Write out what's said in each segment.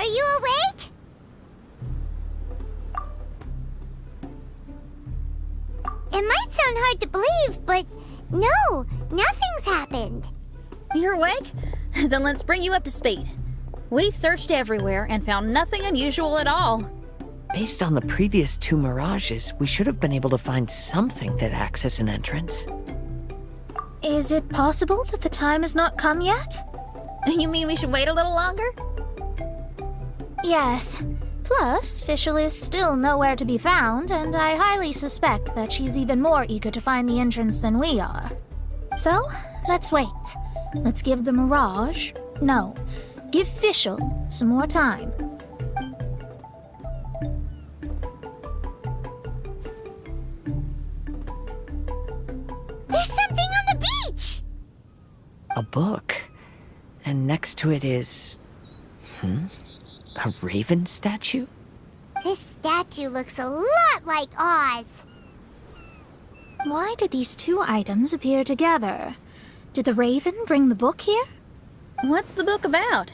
you awake? It might sound hard to believe, but no, nothing's happened. You're awake? Then let's bring you up to speed. We've searched everywhere and found nothing unusual at all. Based on the previous 2 mirages, we should have been able to find something that acts as an entrance. Is it possible that the time has not come yet? You mean we should wait a little longer? Yes. Plus, Fischl is still nowhere to be found, and I highly suspect that she's even more eager to find the entrance than we are. So, let's wait. Let's give the Mirage... No, give Fischl some more time. There's something on the beach! A book. And next to it is... A raven statue? This statue looks a lot like Oz. Why did these 2 items appear together? Did the raven bring the book here? What's the book about?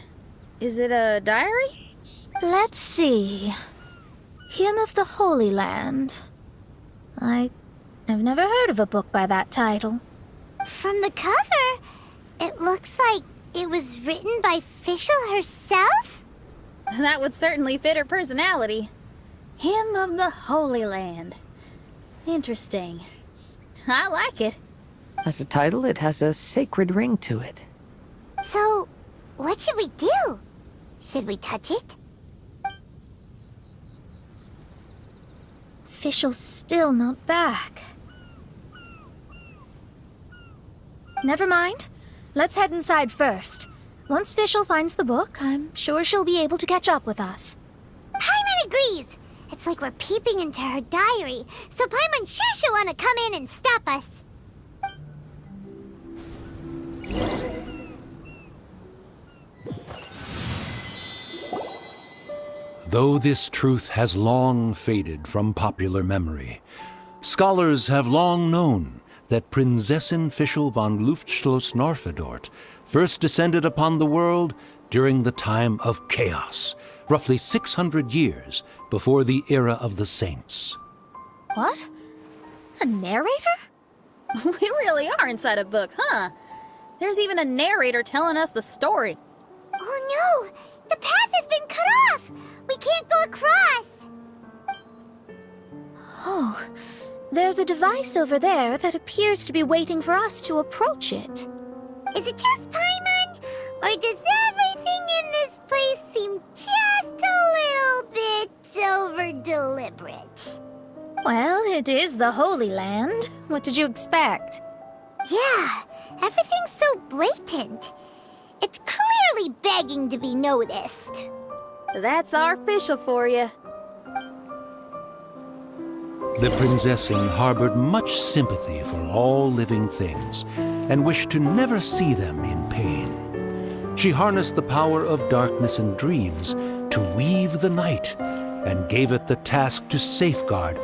Is it a diary? Let's see. Hymn of the Holy Land. I've never heard of a book by that title. From the cover, it looks like it was written by Fischl herself? That would certainly fit her personality. Hymn of the Holy Land. Interesting. I like it. As a title, it has a sacred ring to it. So, what should we do? Should we touch it? Fischl's still not back. Never mind. Let's head inside first. Once Fischl finds the book, I'm sure she'll be able to catch up with us. Paimon agrees! It's like we're peeping into her diary, so Paimon's sure she'll want to come in and stop us. Though this truth has long faded from popular memory, scholars have long known that Prinzessin Fischl von Luftschloss-Norfedort first descended upon the world during the time of chaos, roughly 600 years before the era of the saints. What? A narrator? We really are inside a book, huh? There's even a narrator telling us the story. Oh no! The path has been cut off! We can't go across! Oh, there's a device over there that appears to be waiting for us to approach it. Is it just Paimon? Or does everything in this place seem just a little bit over-deliberate? Well, it is the Holy Land. What did you expect? Yeah, everything's so blatant. It's clearly begging to be noticed. That's our Fischl for you. The Prinzessin harbored much sympathy for all living things and wished to never see them in pain. She harnessed the power of darkness and dreams to weave the night and gave it the task to safeguard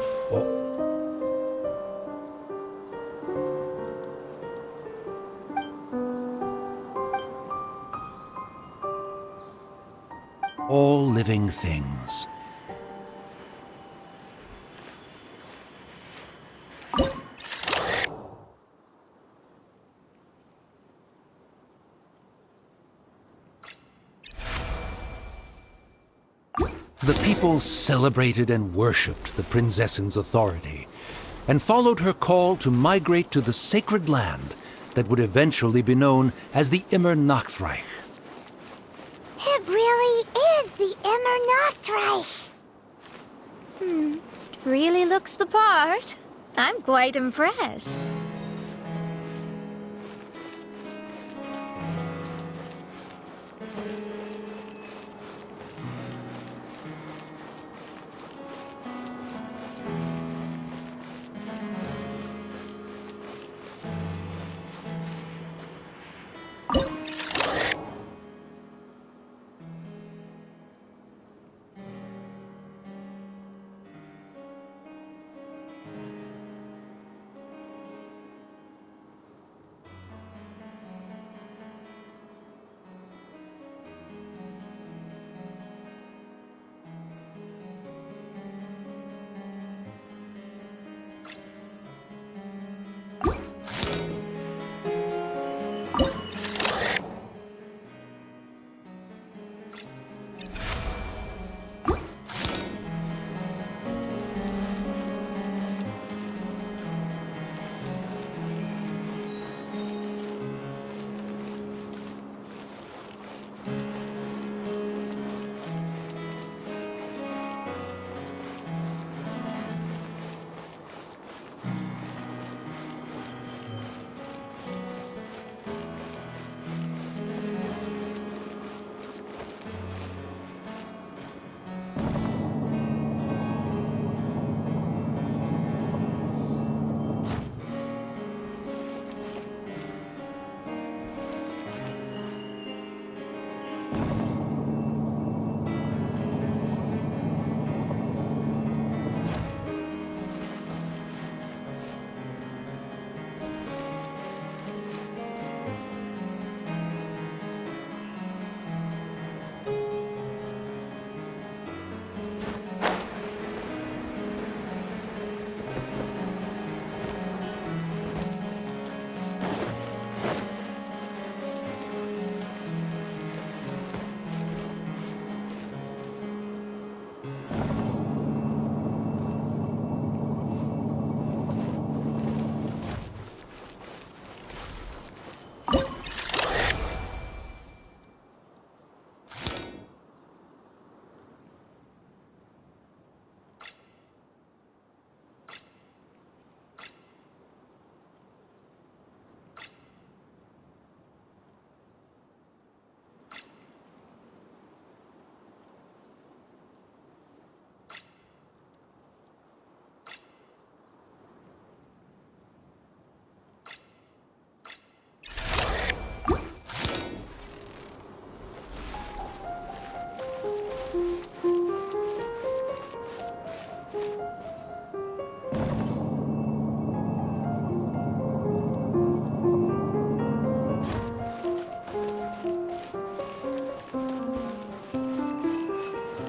all living things. The people celebrated and worshipped the Prinzessin's authority and followed her call to migrate to the sacred land that would eventually be known as the Immer Nachtreich. It really is the Immer Nachtreich. It really looks the part. I'm quite impressed.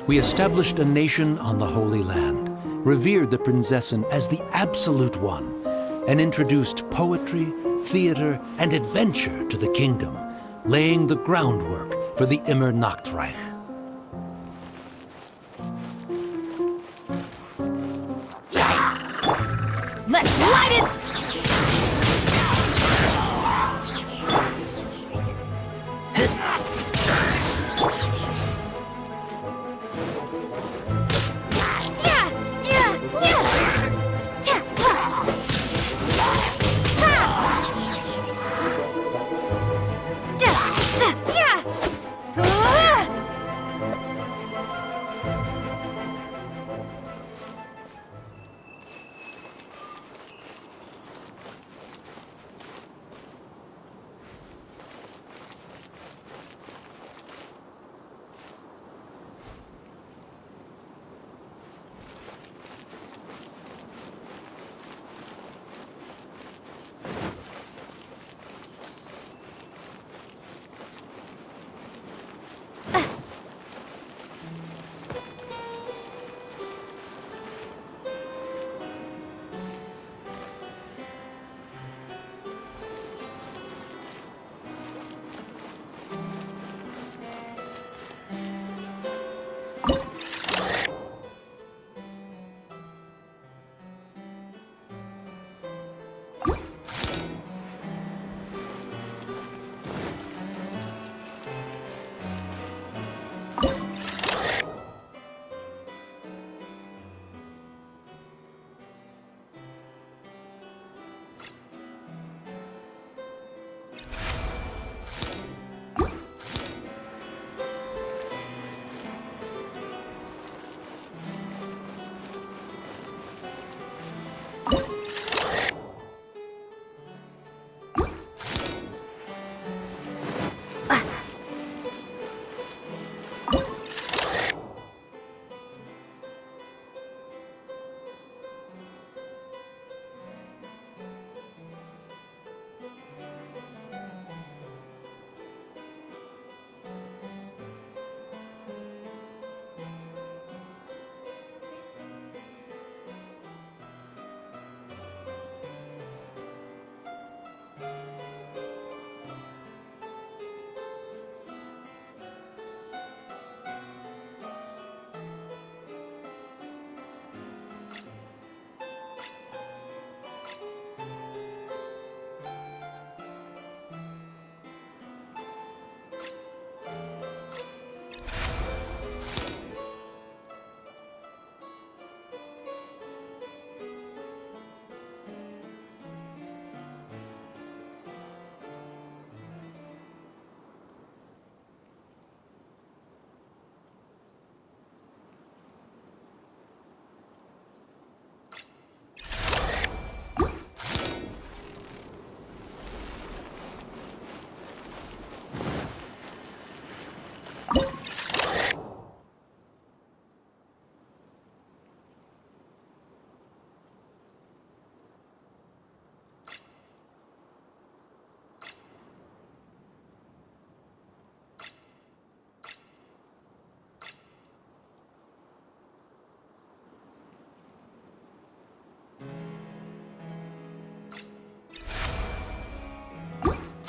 we established a nation on the Holy Land, revered the Prinzessin as the absolute one, and introduced poetry, theater, and adventure to the kingdom, laying the groundwork for the Immer Nachtreich. Let's light it!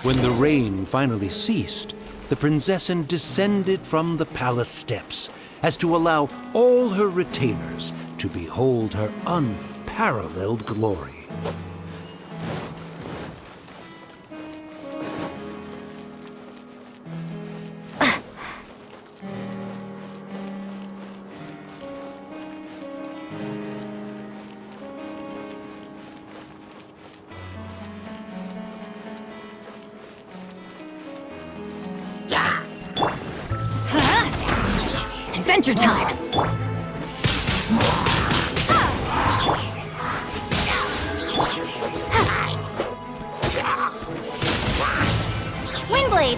When the rain finally ceased, the Prinzessin descended from the palace steps as to allow all her retainers to behold her unparalleled glory. Adventure time! Windblade!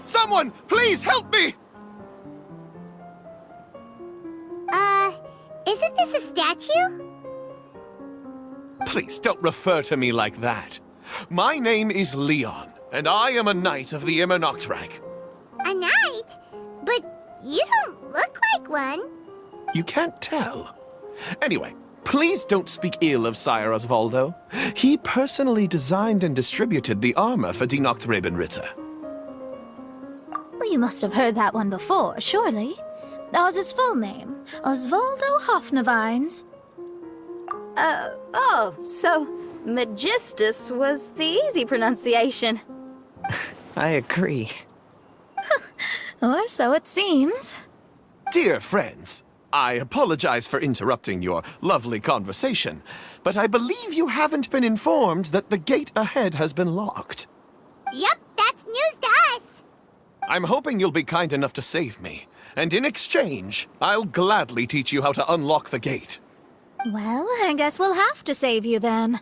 Someone, please help me! Isn't this a statue? Please don't refer to me like that. My name is Leon, and I am a knight of the Immernachtreich. A knight? But you don't look like one. You can't tell. Anyway, please don't speak ill of Sire Osvaldo. He personally designed and distributed the armor for Die Nachtrebenritter. Well, you must have heard that one before, surely. That was his full name, Osvaldo Hofnevines. Oh, so Magistus was the easy pronunciation. I agree. Or so it seems. Dear friends, I apologize for interrupting your lovely conversation, but I believe you haven't been informed that the gate ahead has been locked. Yep, that's news to us. I'm hoping you'll be kind enough to save me, and in exchange, I'll gladly teach you how to unlock the gate. Well, I guess we'll have to save you then.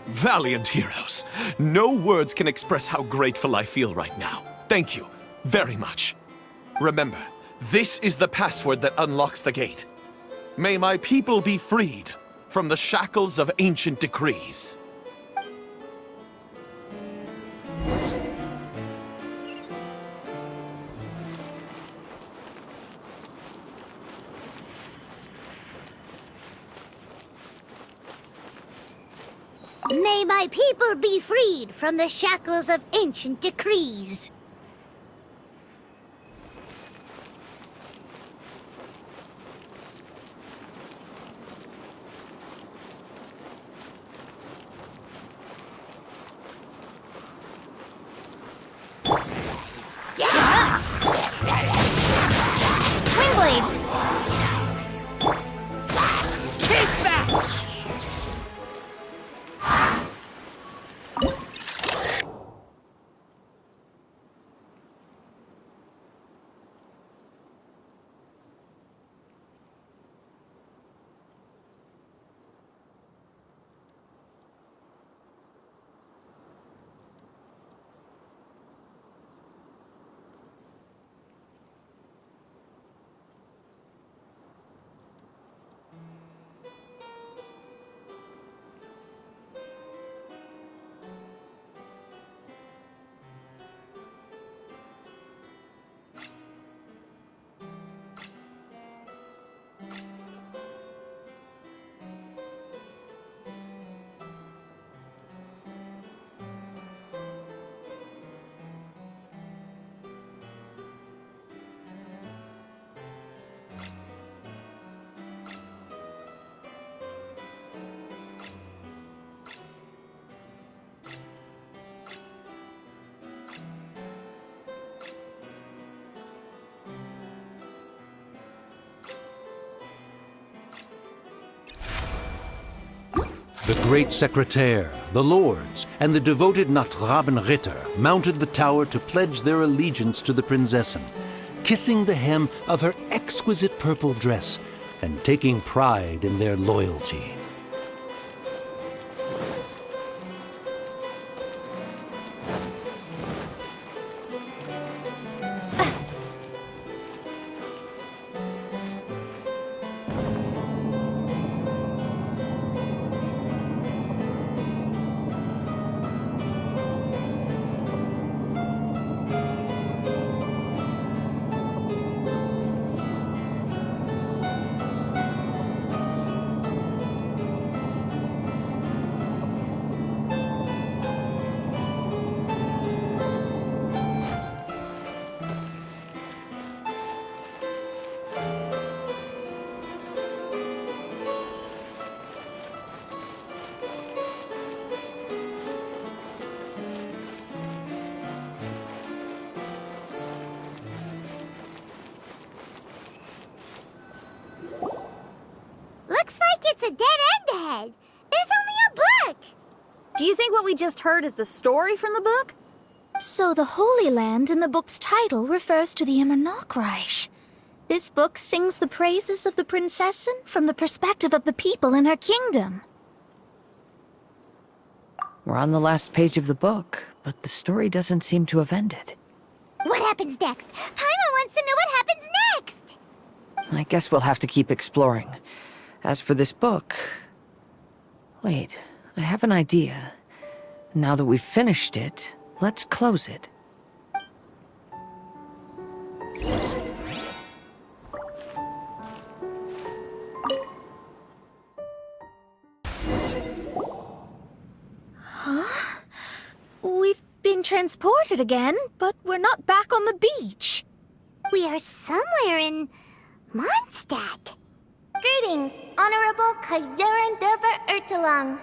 Valiant heroes. No words can express how grateful I feel right now. Thank you very much. Remember, this is the password that unlocks the gate. May my people be freed from the shackles of ancient decrees. May my people be freed from the shackles of ancient decrees. Windblade! The great secretaire, the lords, and the devoted Nachtrabenritter mounted the tower to pledge their allegiance to the Prinzessin, kissing the hem of her exquisite purple dress and taking pride in their loyalty. Looks like it's a dead end ahead. There's only a book. Do you think what we just heard is the story from the book? So the Holy Land in the book's title refers to the Immernachtreich. This book sings the praises of the Prinzessin from the perspective of the people in her kingdom. We're on the last page of the book, but the story doesn't seem to have ended. What happens next? Paimon wants to know what happens next. I guess we'll have to keep exploring. As for this book... Wait, I have an idea. Now that we've finished it, let's close it. We've been transported again, but we're not back on the beach. We are somewhere in Mondstadt. Greetings, Honorable Kaiserin Derver Ertelang.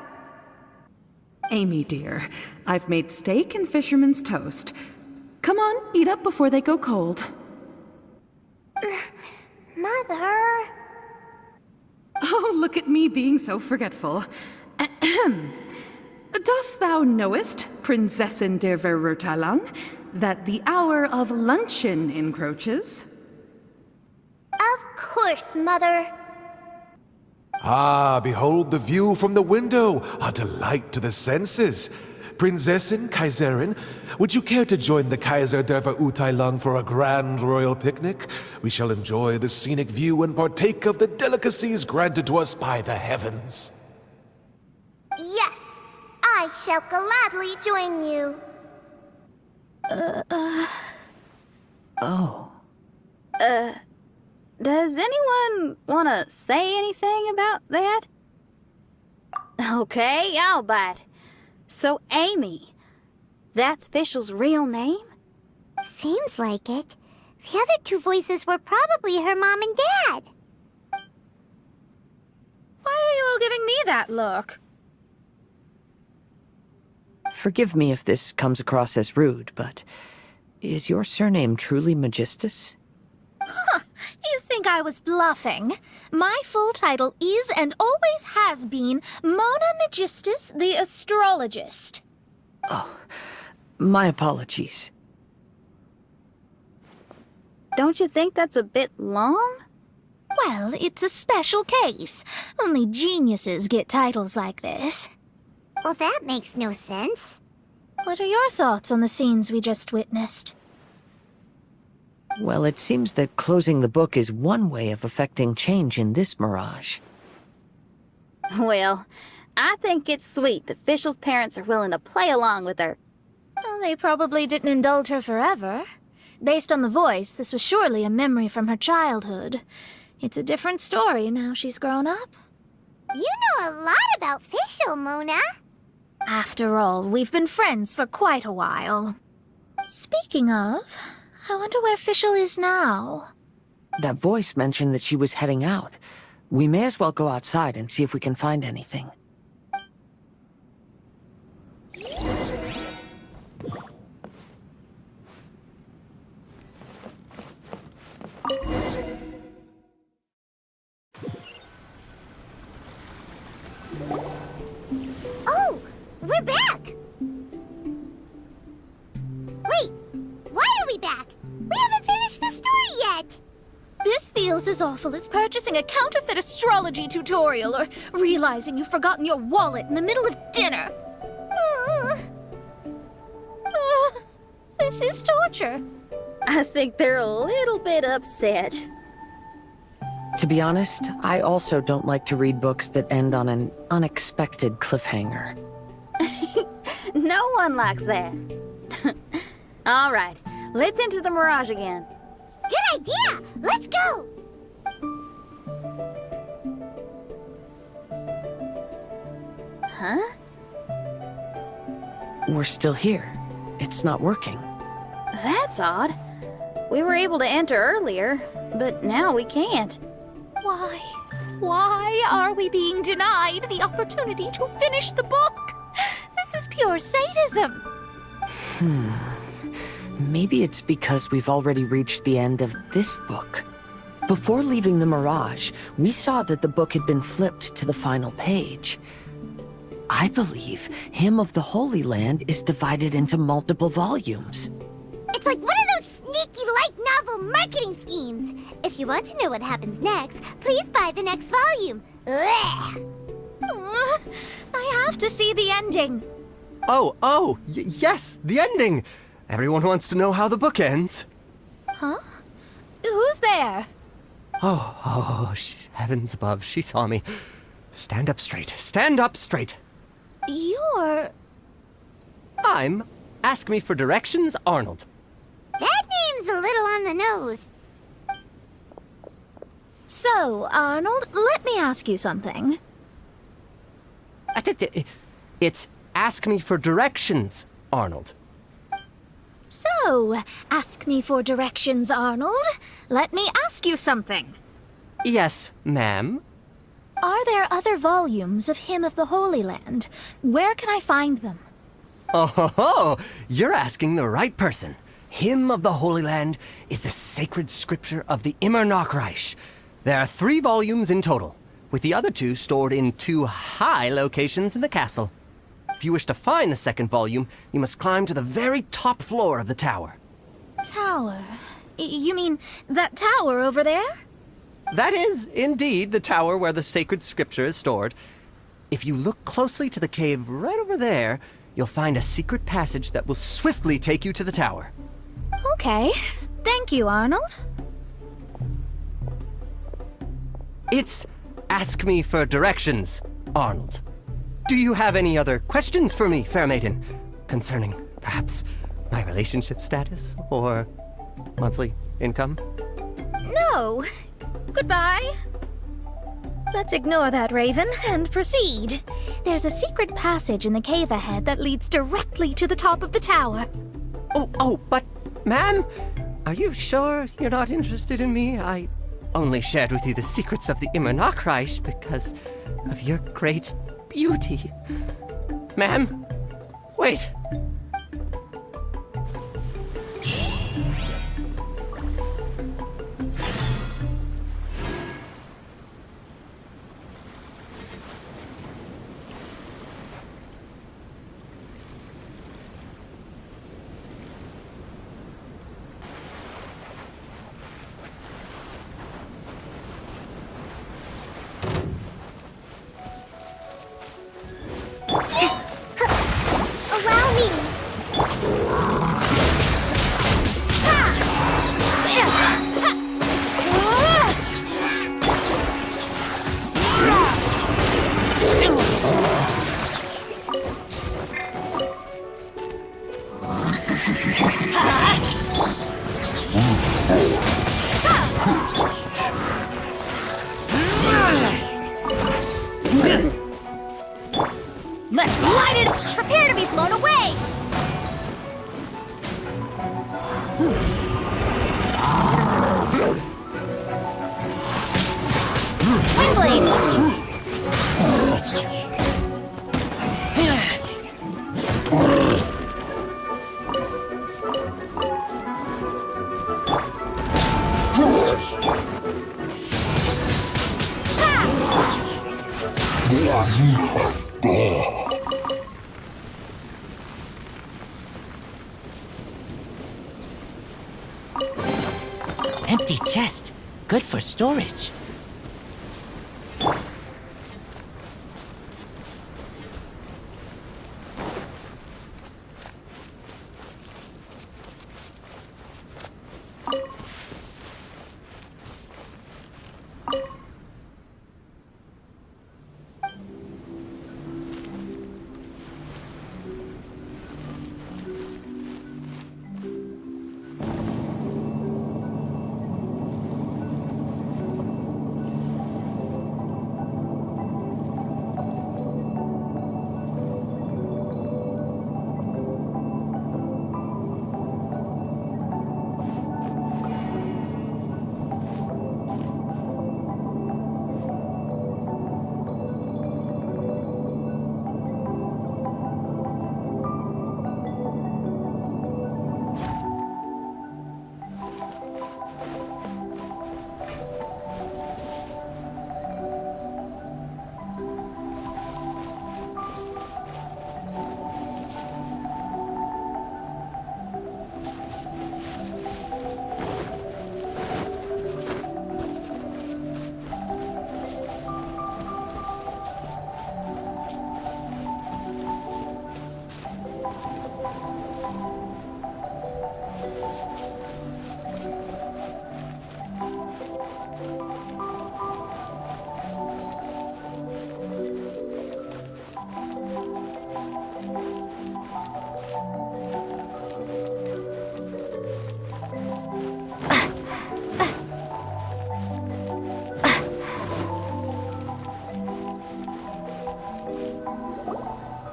Amy, dear, I've made steak and fisherman's toast. Come on, eat up before they go cold. Mother... Oh, look at me being so forgetful. Ahem. Dost thou knowest, Prinzessin der Verurteilung, that the hour of luncheon encroaches? Of course, Mother. Ah, behold the view from the window, a delight to the senses. Prinzessin, Kaiserin, would you care to join the Kaiser der Verurteilung for a grand royal picnic? We shall enjoy the scenic view and partake of the delicacies granted to us by the heavens. Yes, I shall gladly join you. Oh. Does anyone want to say anything about that? Okay, I'll bite. So, Amy, that's Fischl's real name? Seems like it. The other two voices were probably her mom and dad. Why are you all giving me that look? Forgive me if this comes across as rude, but is your surname truly Magistus? You think I was bluffing? My full title is and always has been Mona Magistus the Astrologist. Oh, my apologies. Don't you think that's a bit long? Well, it's a special case. Only geniuses get titles like this. Well, that makes no sense. What are your thoughts on the scenes we just witnessed? Well, it seems that closing the book is one way of affecting change in this mirage. Well, I think it's sweet that Fischl's parents are willing to play along with her. Well, they probably didn't indulge her forever. Based on the voice, this was surely a memory from her childhood. It's a different story now she's grown up. You know a lot about Fischl, Mona. After all, we've been friends for quite a while. Speaking of, I wonder where Fischl is now. That voice mentioned that she was heading out. We may as well go outside and see if we can find anything. This feels as awful as purchasing a counterfeit astrology tutorial or realizing you've forgotten your wallet in the middle of dinner. This is torture. I think they're a little bit upset. To be honest, I also don't like to read books that end on an unexpected cliffhanger. No one likes that. All right, let's enter the Mirage again. Good idea! Let's go! Huh? We're still here. It's not working. That's odd. We were able to enter earlier, but now we can't. Why? Why are we being denied the opportunity to finish the book? This is pure sadism. Maybe it's because we've already reached the end of this book. Before leaving the Mirage, we saw that the book had been flipped to the final page. I believe Hymn of the Holy Land is divided into multiple volumes. It's like one of those sneaky light novel marketing schemes. If you want to know what happens next, please buy the next volume. Ugh. I have to see the ending. Yes, the ending! Everyone wants to know how the book ends. Huh? Who's there? Heavens above, she saw me. Stand up straight, stand up straight. You're... I'm Ask Me for Directions, Arnold. That name's a little on the nose. So, Arnold, let me ask you something. It's Ask Me for Directions, Arnold. So, ask me for directions, Arnold. Let me ask you something. Yes, ma'am. Are there other volumes of Hymn of the Holy Land? Where can I find them? Oh, you're asking the right person. Hymn of the Holy Land is the sacred scripture of the Immer Nachreich. There are 3 volumes in total, with the other 2 stored in 2 high locations in the castle. If you wish to find the second volume, you must climb to the very top floor of the tower. Tower? You mean that tower over there? That is, indeed, the tower where the sacred scripture is stored. If you look closely to the cave right over there, you'll find a secret passage that will swiftly take you to the tower. Okay. Thank you, Arnold. It's Ask Me for Directions, Arnold. Do you have any other questions for me, fair maiden? Concerning, perhaps, my relationship status or monthly income? No. Goodbye. Let's ignore that, Raven, and proceed. There's a secret passage in the cave ahead that leads directly to the top of the tower. But, ma'am, are you sure you're not interested in me? I only shared with you the secrets of the Immer Nachreich because of your great beauty. Ma'am, wait. Allow me! Let's light it up! Prepare to be blown away! Windblade! Empty chest. good for storage.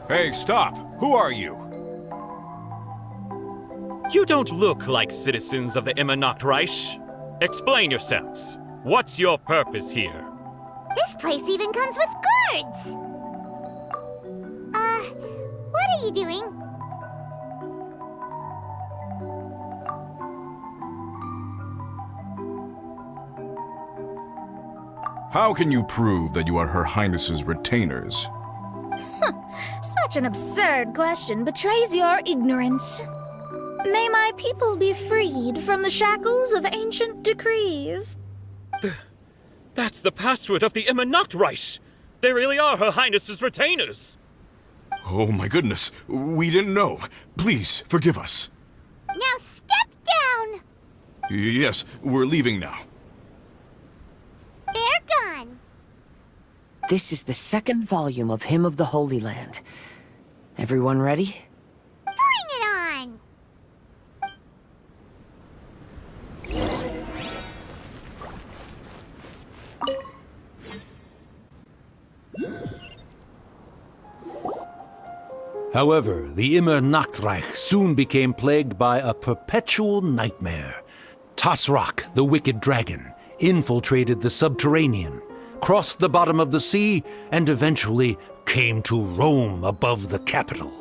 Hey, stop! Who are you? You don't look like citizens of the Immernachtreich. Explain yourselves. What's your purpose here? This place even comes with guards! What are you doing? How can you prove that you are Her Highness's retainers? Such an absurd question betrays your ignorance. May my people be freed from the shackles of ancient decrees. That's the password of the Immernachtreich! They really are Her Highness's retainers! Oh my goodness, we didn't know. Please, forgive us. Now step down! Yes, we're leaving now. They're gone. This is the second volume of Hymn of the Holy Land. Everyone ready? Bring it on! However, the Immernachtreich soon became plagued by a perpetual nightmare. Tasrak, the wicked dragon, infiltrated the subterranean, crossed the bottom of the sea, and eventually came to roam above the capital.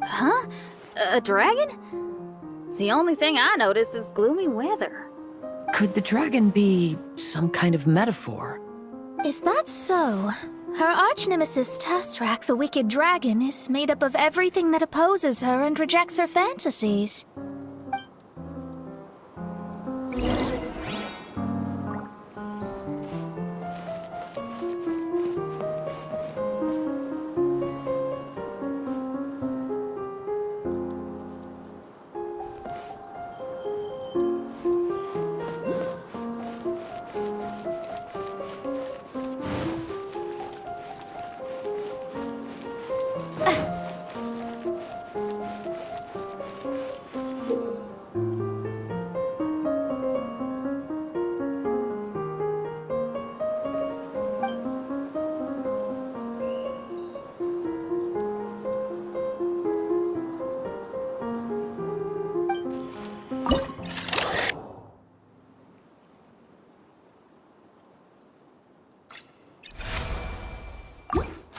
Huh? A dragon? The only thing I notice is gloomy weather. Could the dragon be some kind of metaphor? If that's so, her arch-nemesis Tasrak, the wicked dragon, is made up of everything that opposes her and rejects her fantasies.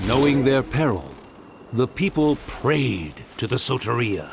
Knowing their peril, the people prayed to the Soteria.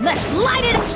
Let's light it up!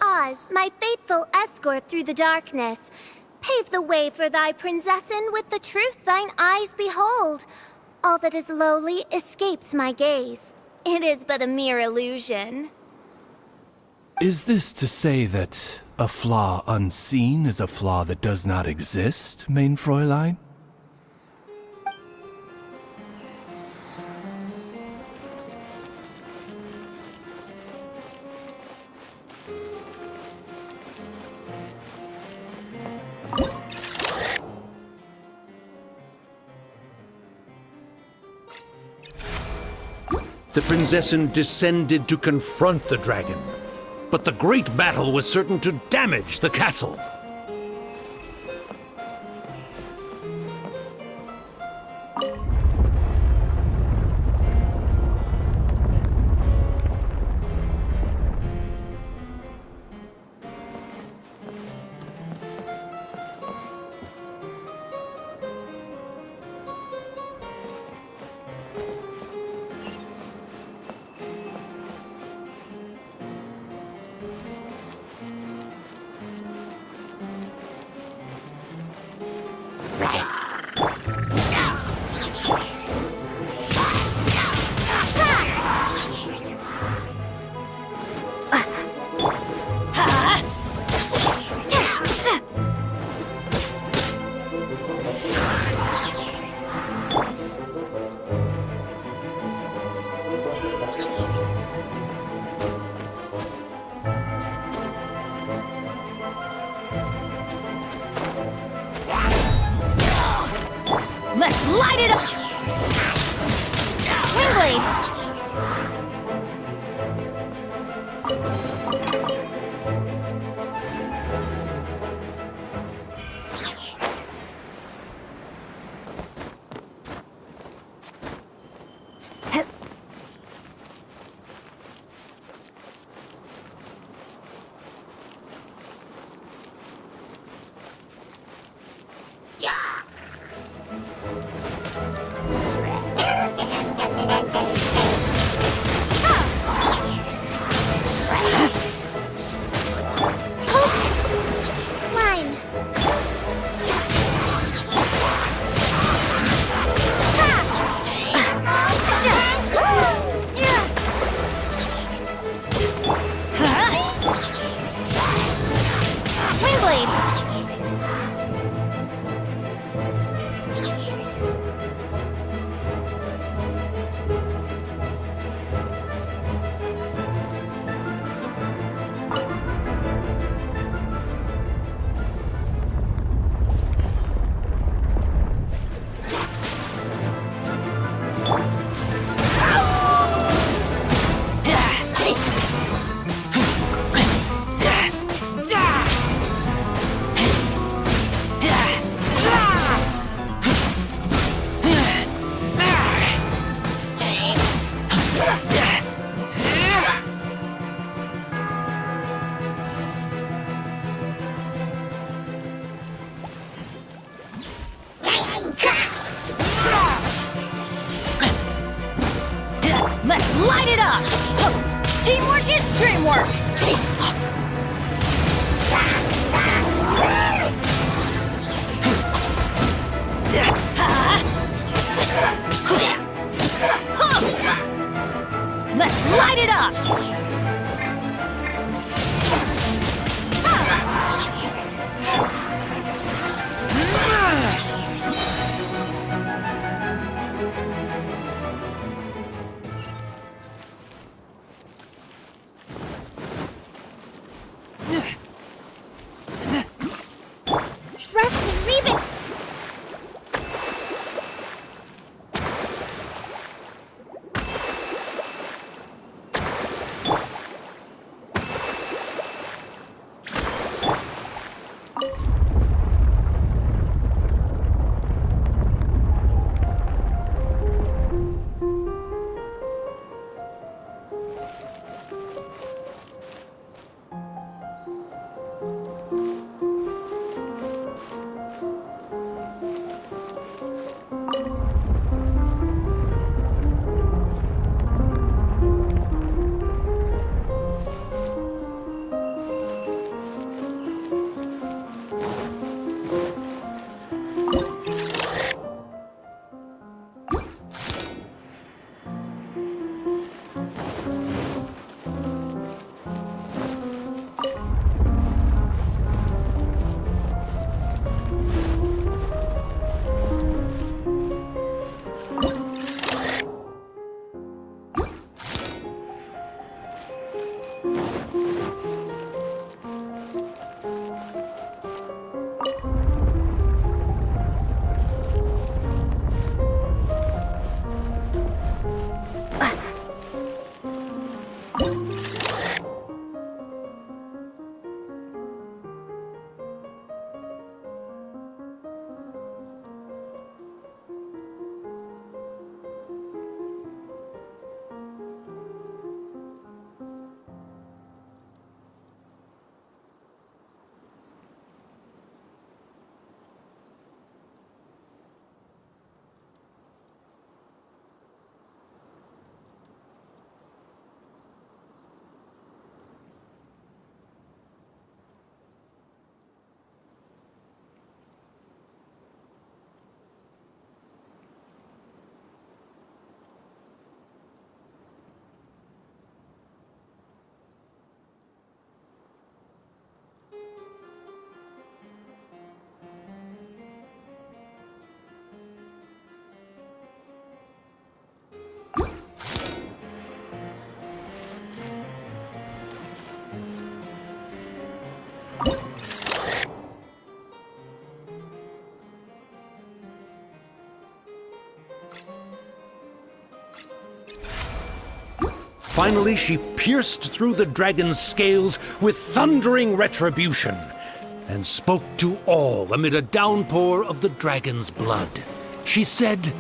Oz, my faithful escort through the darkness, pave the way for thy princessin with the truth thine eyes behold. All that is lowly escapes my gaze. It is but a mere illusion. Is this to say that a flaw unseen is a flaw that does not exist, mein Fräulein? The Prinzessin descended to confront the dragon, but the great battle was certain to damage the castle. Let's light it up! Windblade! Windblade! light it up! Teamwork is dreamwork! Let's light it up! Rest and Reven! Finally, she pierced through the dragon's scales with thundering retribution and spoke to all amid a downpour of the dragon's blood. She said,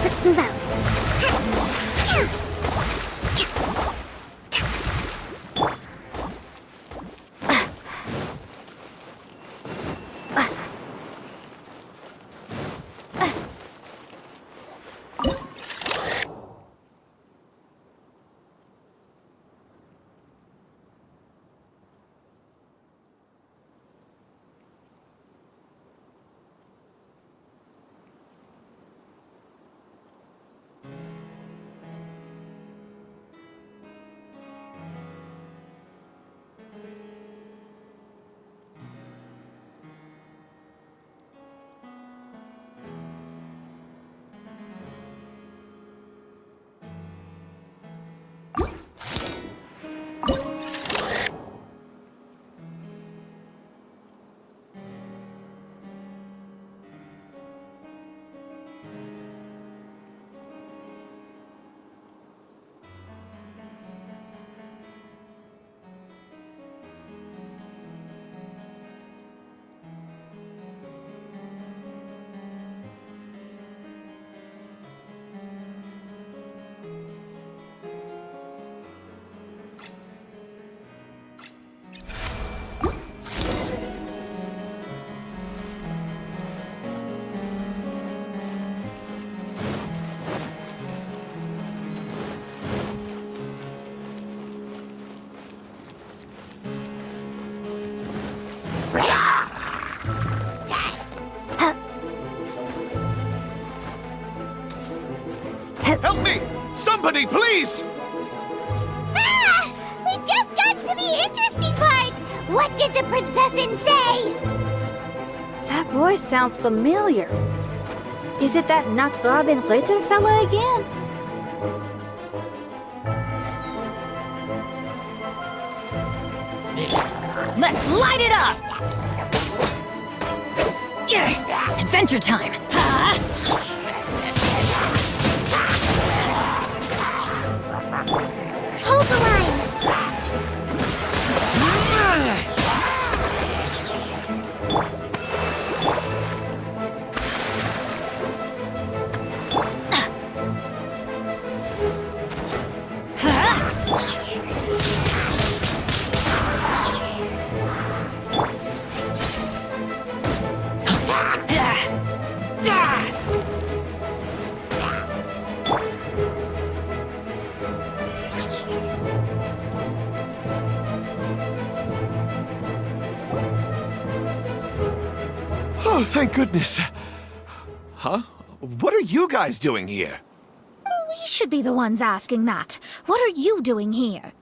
Let's move out. Help me! Somebody, please! Ah! We just got to the interesting part! What did the princessin say? That voice sounds familiar. Is it that Nakrabin Ritter fella again? Let's light it up! Yeah, adventure time! Hold the line! Oh, thank goodness. Huh? What are you guys doing here? We should be the ones asking that. What are you doing here?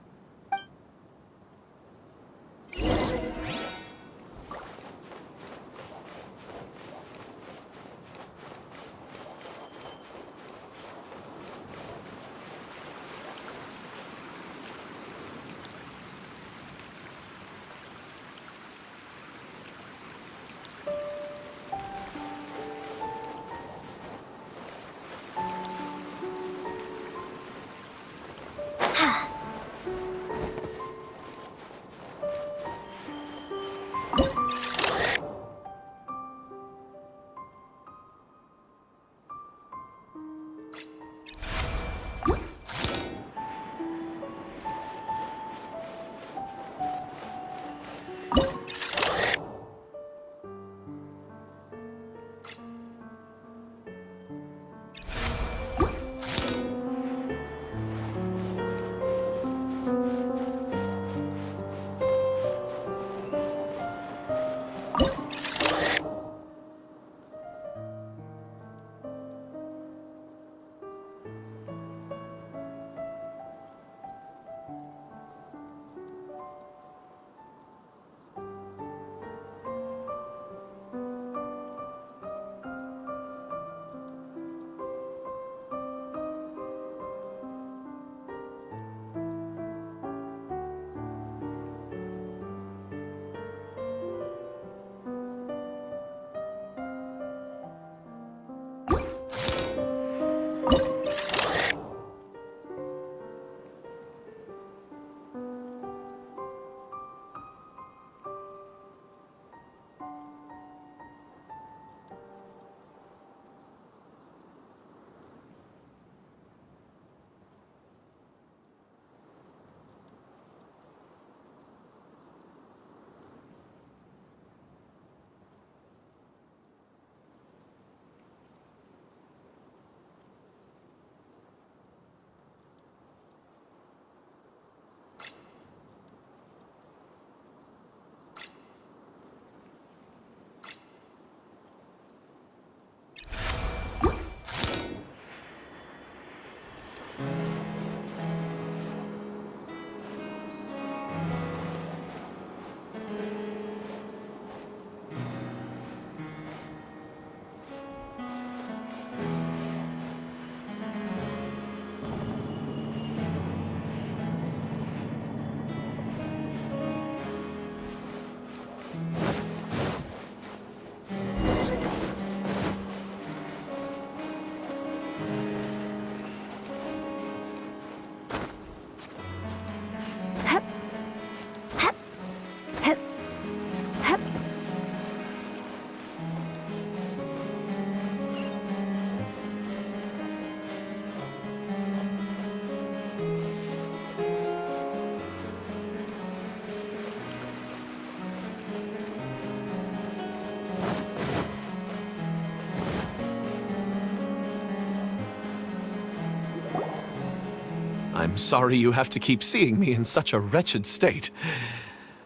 I'm sorry you have to keep seeing me in such a wretched state.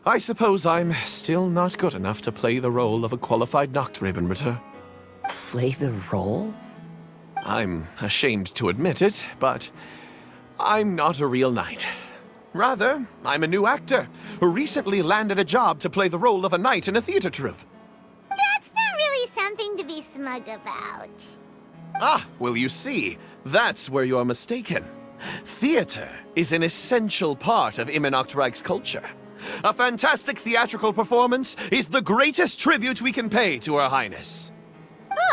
I suppose I'm still not good enough to play the role of a qualified Nachtrebenritter. Play the role? I'm ashamed to admit it, but I'm not a real knight. Rather, I'm a new actor who recently landed a job to play the role of a knight in a theater troupe. That's not really something to be smug about. Ah, well, you see, that's where you're mistaken. Theater is an essential part of Immernachtreich's culture. A fantastic theatrical performance is the greatest tribute we can pay to Her Highness.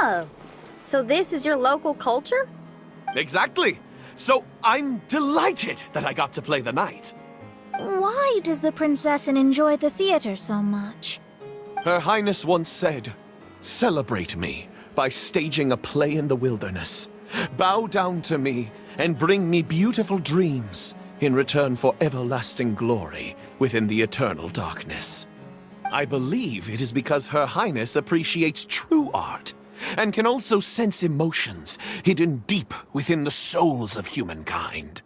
Oh, so this is your local culture? Exactly. So I'm delighted that I got to play the knight. Why does the Prinzessin enjoy the theater so much? Her Highness once said, "Celebrate me by staging a play in the wilderness. Bow down to me and bring me beautiful dreams in return for everlasting glory within the eternal darkness." I believe it is because Her Highness appreciates true art and can also sense emotions hidden deep within the souls of humankind.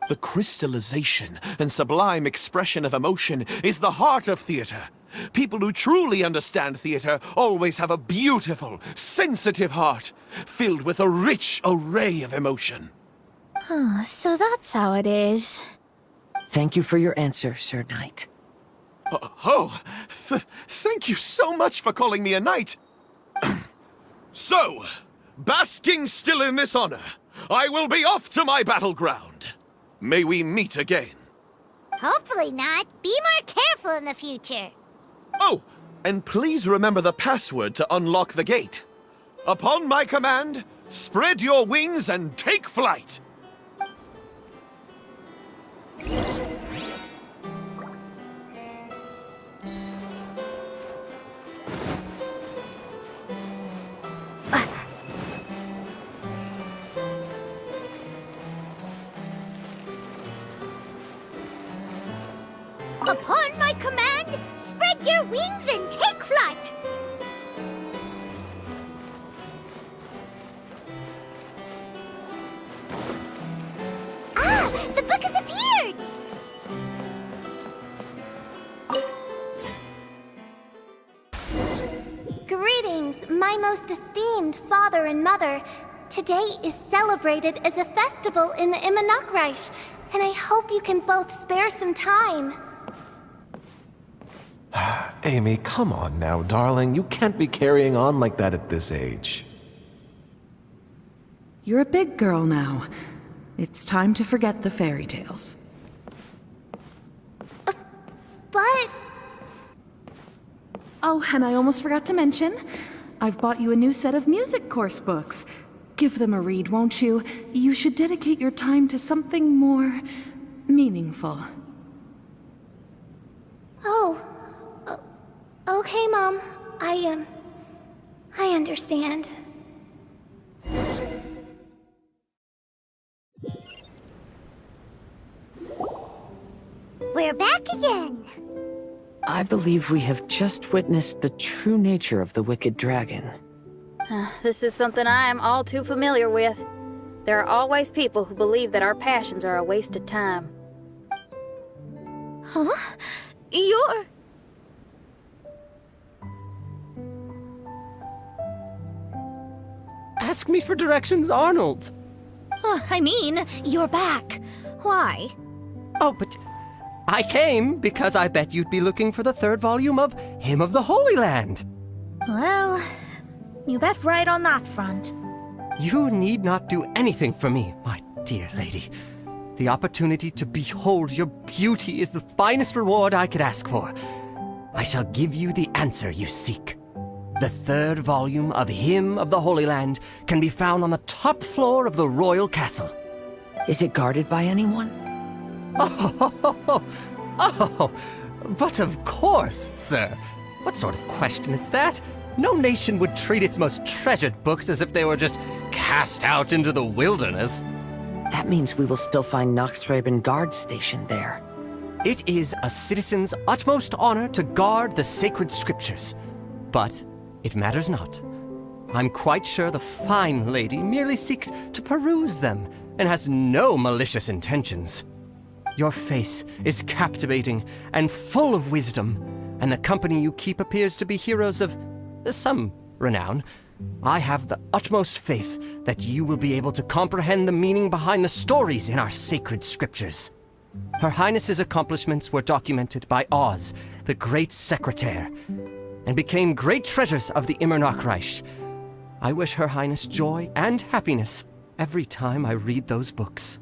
The crystallization and sublime expression of emotion is the heart of theater. People who truly understand theater always have a beautiful, sensitive heart, filled with a rich array of emotion. Oh, so that's how it is. Thank you for your answer, Sir Knight. Thank you so much for calling me a knight. So, basking still in this honor, I will be off to my battleground. May we meet again. Hopefully not. Be more careful in the future. Oh, and please remember the password to unlock the gate. Upon my command, spread your wings and take flight. Upon my command, spread your wings and take flight! Ah! The book has appeared! Greetings, my most esteemed father and mother. Today is celebrated as a festival in the Immernachtreich, and I hope you can both spare some time. Amy, come on now, darling. You can't be carrying on like that at this age. You're a big girl now. It's time to forget the fairy tales. But... Oh, and I almost forgot to mention, I've bought you a new set of music course books. Give them a read, won't you? You should dedicate your time to something more meaningful. Oh. Okay, Mom. I understand. We're back again. I believe we have just witnessed the true nature of the wicked dragon. This is something I am all too familiar with. There are always people who believe that our passions are a waste of time. Huh? You're... Ask me for directions, Arnold. I mean, you're back. Why? Oh, but I came because I bet you'd be looking for the third volume of Hymn of the Holy Land. Well, you bet right on that front. You need not do anything for me, my dear lady. The opportunity to behold your beauty is the finest reward I could ask for. I shall give you the answer you seek. The third volume of Hymn of the Holy Land can be found on the top floor of the royal castle. Is it guarded by anyone? Oh, but of course, sir. What sort of question is that? No nation would treat its most treasured books as if they were just cast out into the wilderness. That means we will still find Nachtreibin guards stationed there. It is a citizen's utmost honor to guard the sacred scriptures. But it matters not. I'm quite sure the fine lady merely seeks to peruse them, and has no malicious intentions. Your face is captivating and full of wisdom, and the company you keep appears to be heroes of some renown. I have the utmost faith that you will be able to comprehend the meaning behind the stories in our sacred scriptures. Her Highness's accomplishments were documented by Oz, the Great Secretaire, and became great treasures of the Immernoch Reich. I wish Her Highness joy and happiness every time I read those books.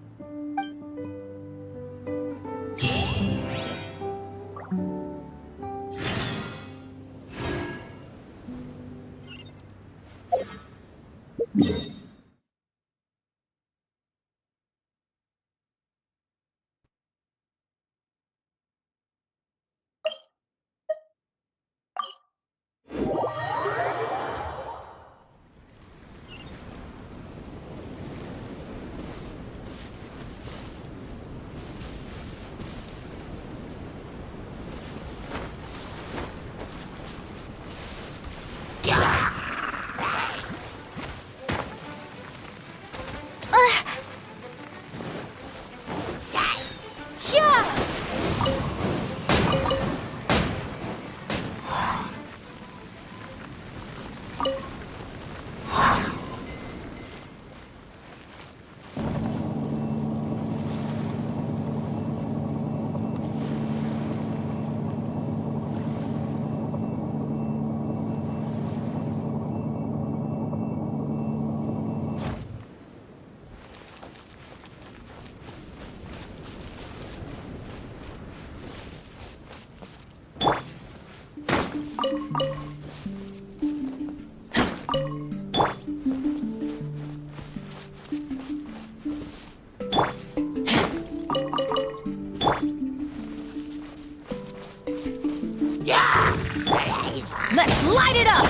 Let's light it up!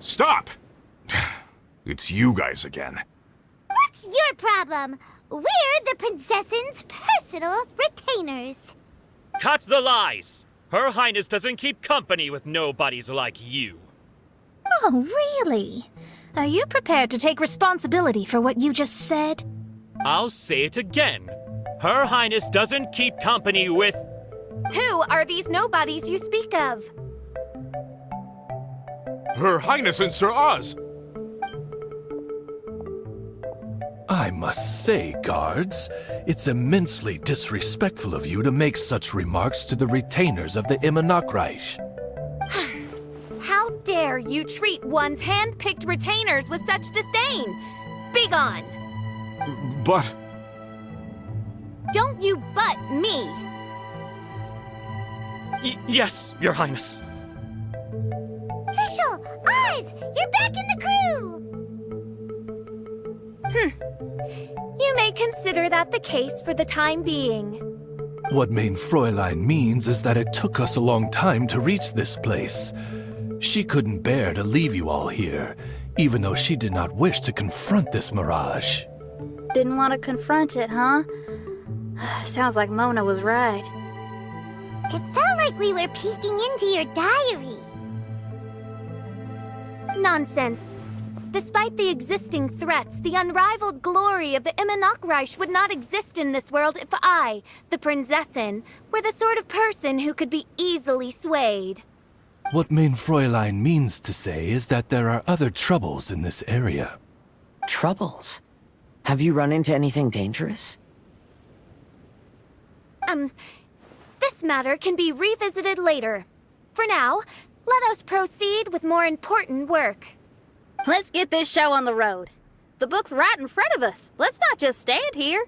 Stop! It's you guys again. What's your problem? We're the princess's personal retainers. Cut the lies! Her Highness doesn't keep company with nobodies like you. Oh, really? Are you prepared to take responsibility for what you just said? I'll say it again. Her Highness doesn't keep company with... Who are these nobodies you speak of? Her Highness and Sir Oz! I must say, guards, it's immensely disrespectful of you to make such remarks to the retainers of the Immernoch Reich. How dare you treat one's hand-picked retainers with such disdain? Begone! But... Don't you butt me! Yes, Your Highness. Fischl! Oz! You're back in the crew! You may consider that the case for the time being. What Mein Fräulein means is that it took us a long time to reach this place. She couldn't bear to leave you all here, even though she did not wish to confront this mirage. Didn't want to confront it, huh? Sounds like Mona was right. It felt like we were peeking into your diary. Nonsense. Despite the existing threats, the unrivaled glory of the Immernoch Reich would not exist in this world if I, the Prinzessin, were the sort of person who could be easily swayed. What Mein Fräulein means to say is that there are other troubles in this area. Troubles? Have you run into anything dangerous? This matter can be revisited later. For now, let us proceed with more important work. Let's get this show on the road. The book's right in front of us. Let's not just stand here.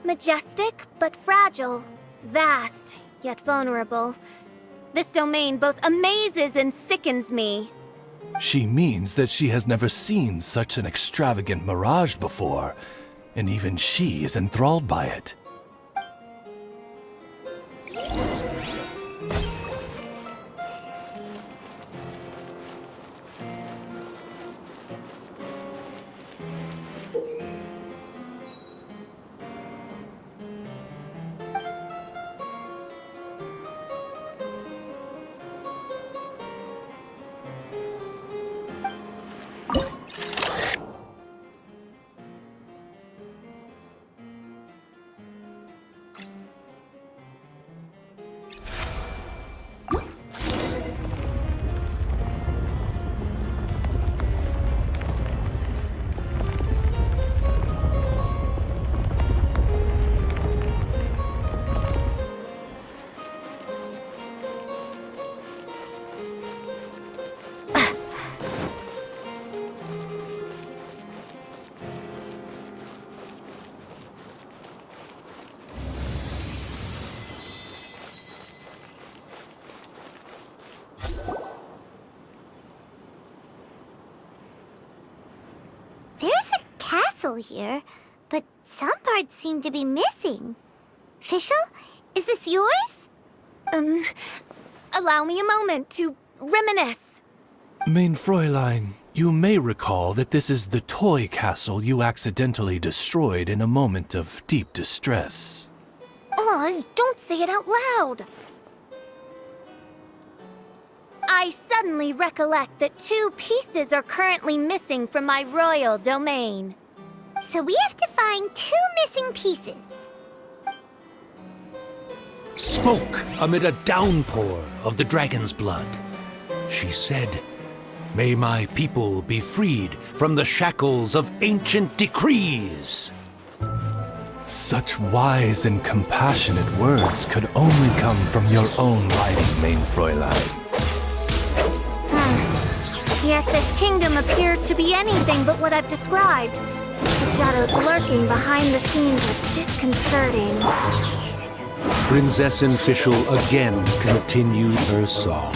Majestic but fragile. Vast yet vulnerable. This domain both amazes and sickens me. She means that she has never seen such an extravagant mirage before, and even she is enthralled by it. There's a castle here, but some parts seem to be missing. Fischl, is this yours? Allow me a moment to reminisce. Mein Fräulein, you may recall that this is the toy castle you accidentally destroyed in a moment of deep distress. Oh, don't say it out loud. I suddenly recollect that 2 pieces are currently missing from my royal domain. So we have to find 2 missing pieces. Smoke amid a downpour of the dragon's blood. She said, "May my people be freed from the shackles of ancient decrees." Such wise and compassionate words could only come from your own writing, Mein Fräulein. Yet this kingdom appears to be anything but what I've described. The shadows lurking behind the scenes are disconcerting. Prinzessin Fischl again continued her song,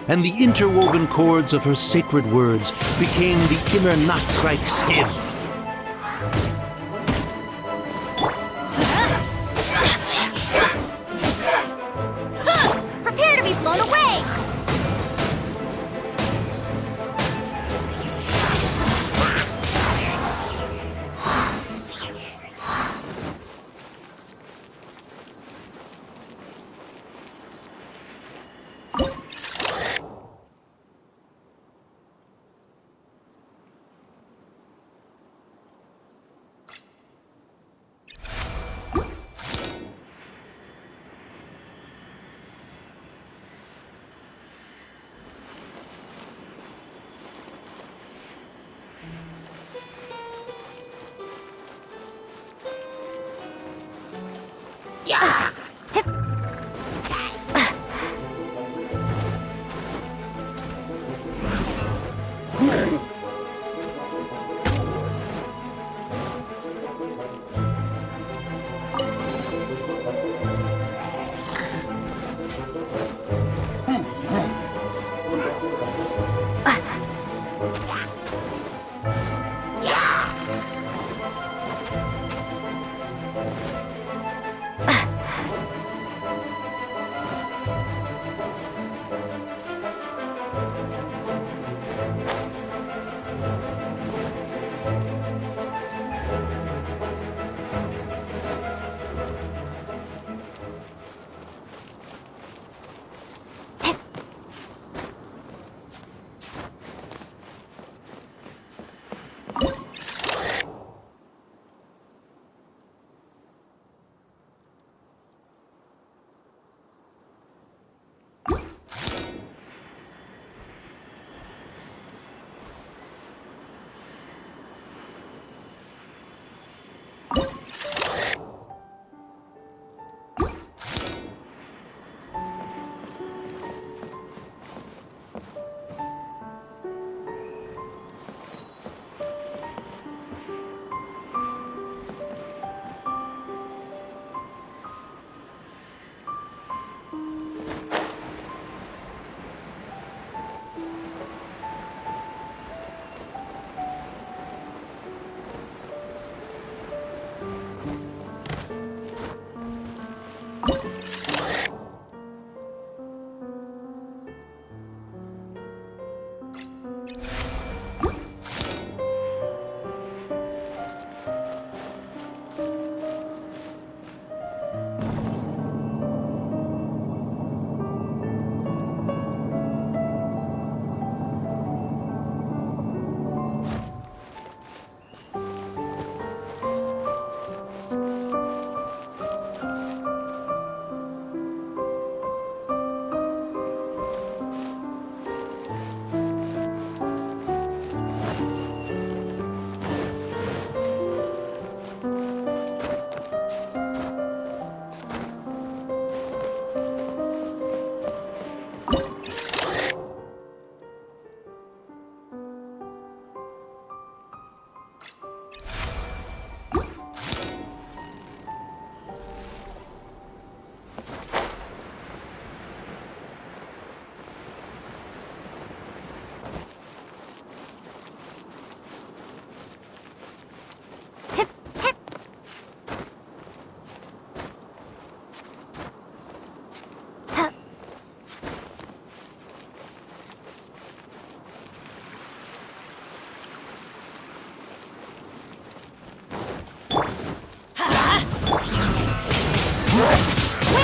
and the interwoven chords of her sacred words became the Immer Nachtreich's hymn. Prepare to be blown away!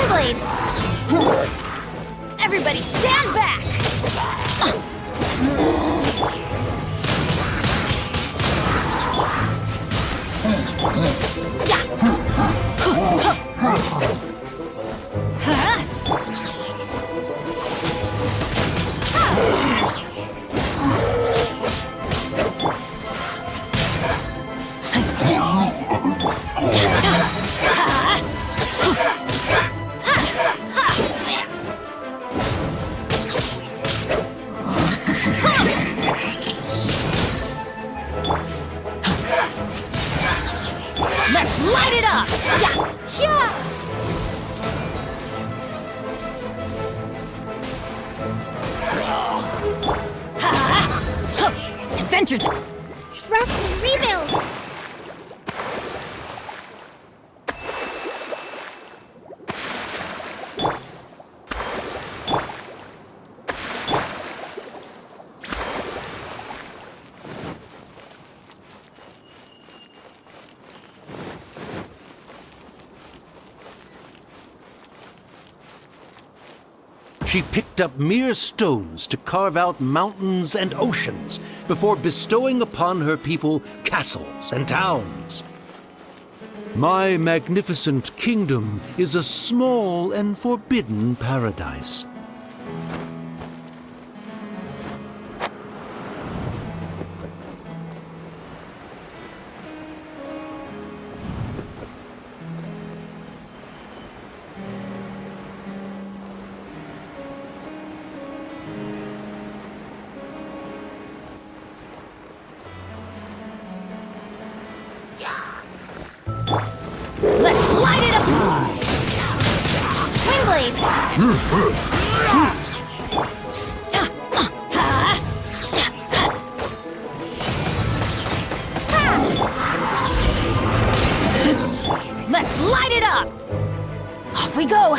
Windblade! Everybody stand back! Let's light it up! Yeah! Adventure time! Rest and rebuild! She picked up mere stones to carve out mountains and oceans before bestowing upon her people castles and towns. My magnificent kingdom is a small and forbidden paradise. Let's light it up! Windblade! Let's light it up! Off we go!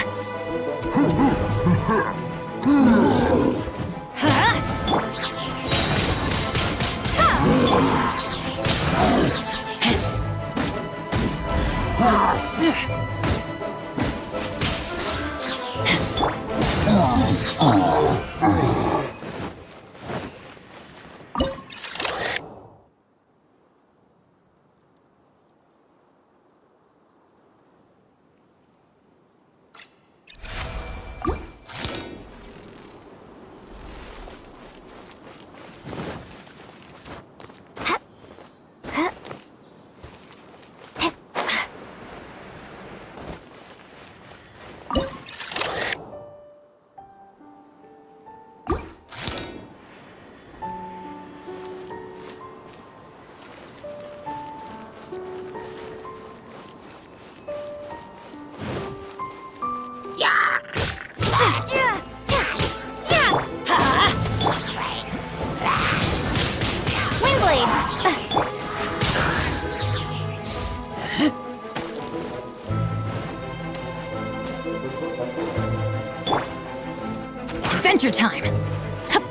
Adventure time! Hup.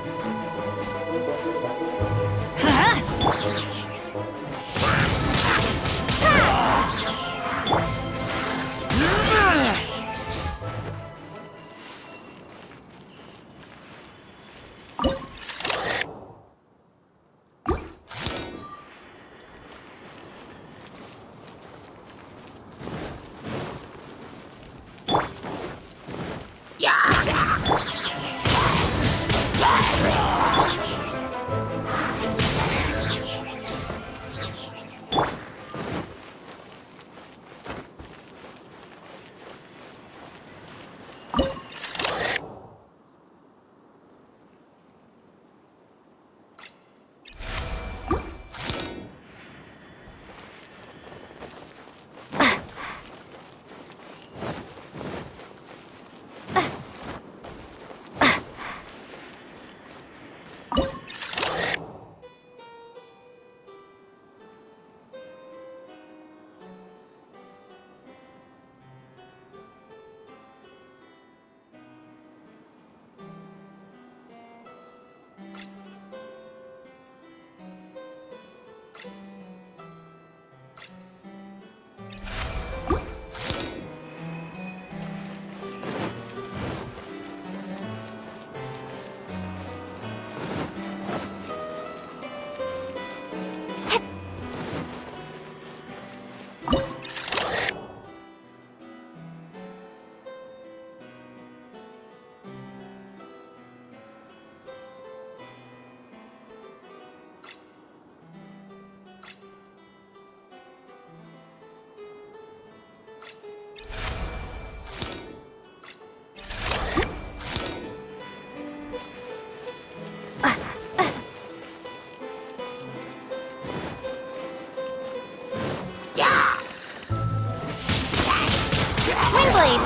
Windblade!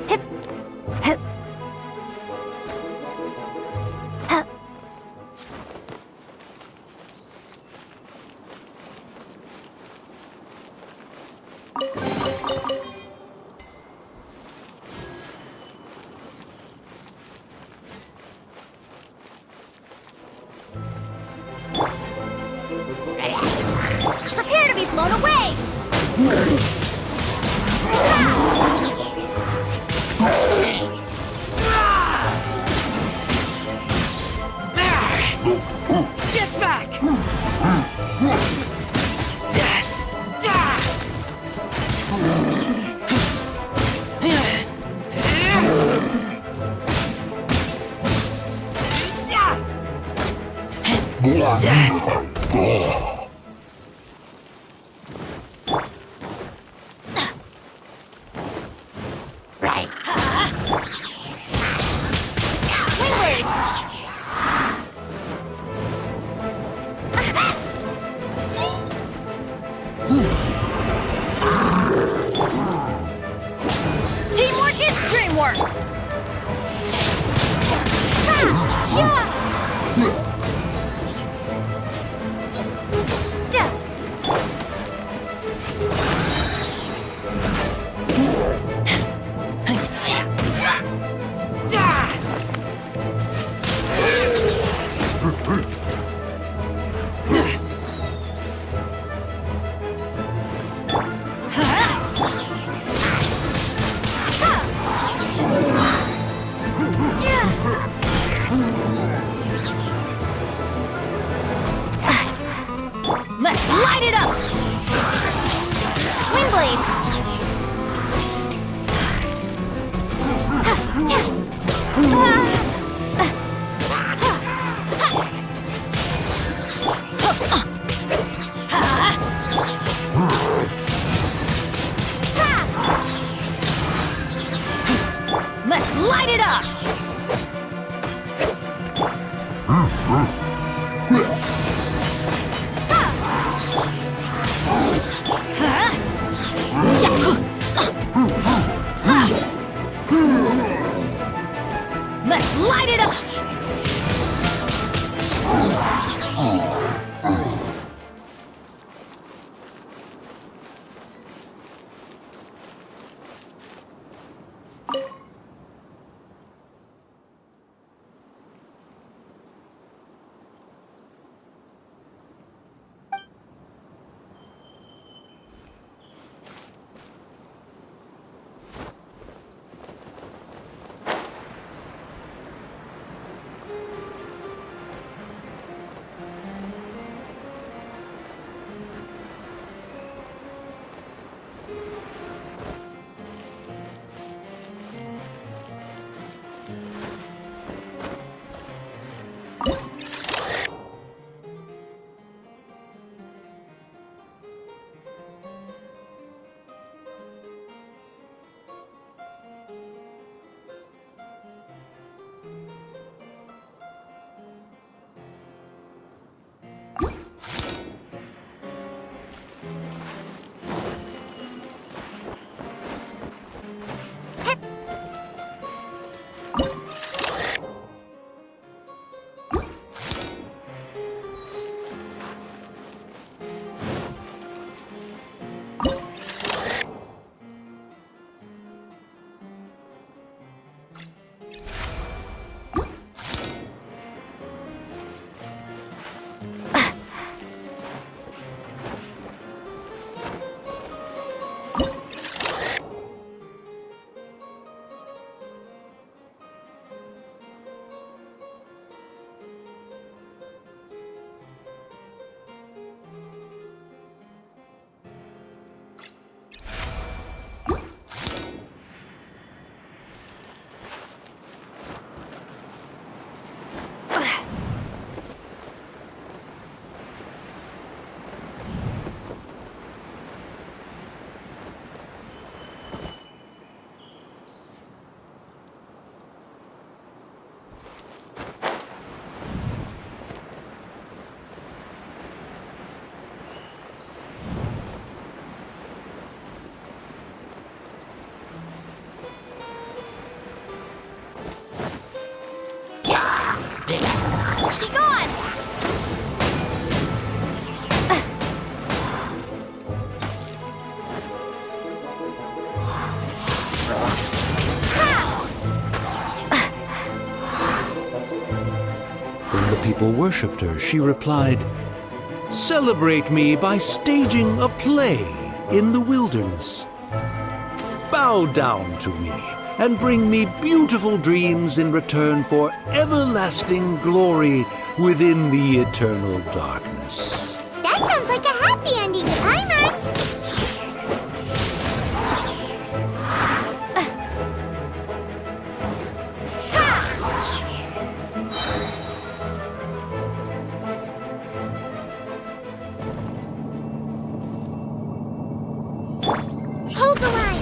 Hip! Hip! Hup. Prepare to be blown away! Get back! Teamwork is dreamwork! Let's light it up! Windblade! Let's light it up! people worshipped her, she replied, "Celebrate me by staging a play in the wilderness. Bow down to me and bring me beautiful dreams in return for everlasting glory within the eternal darkness." That sounds like a happy ending to Paimon. Hold the line.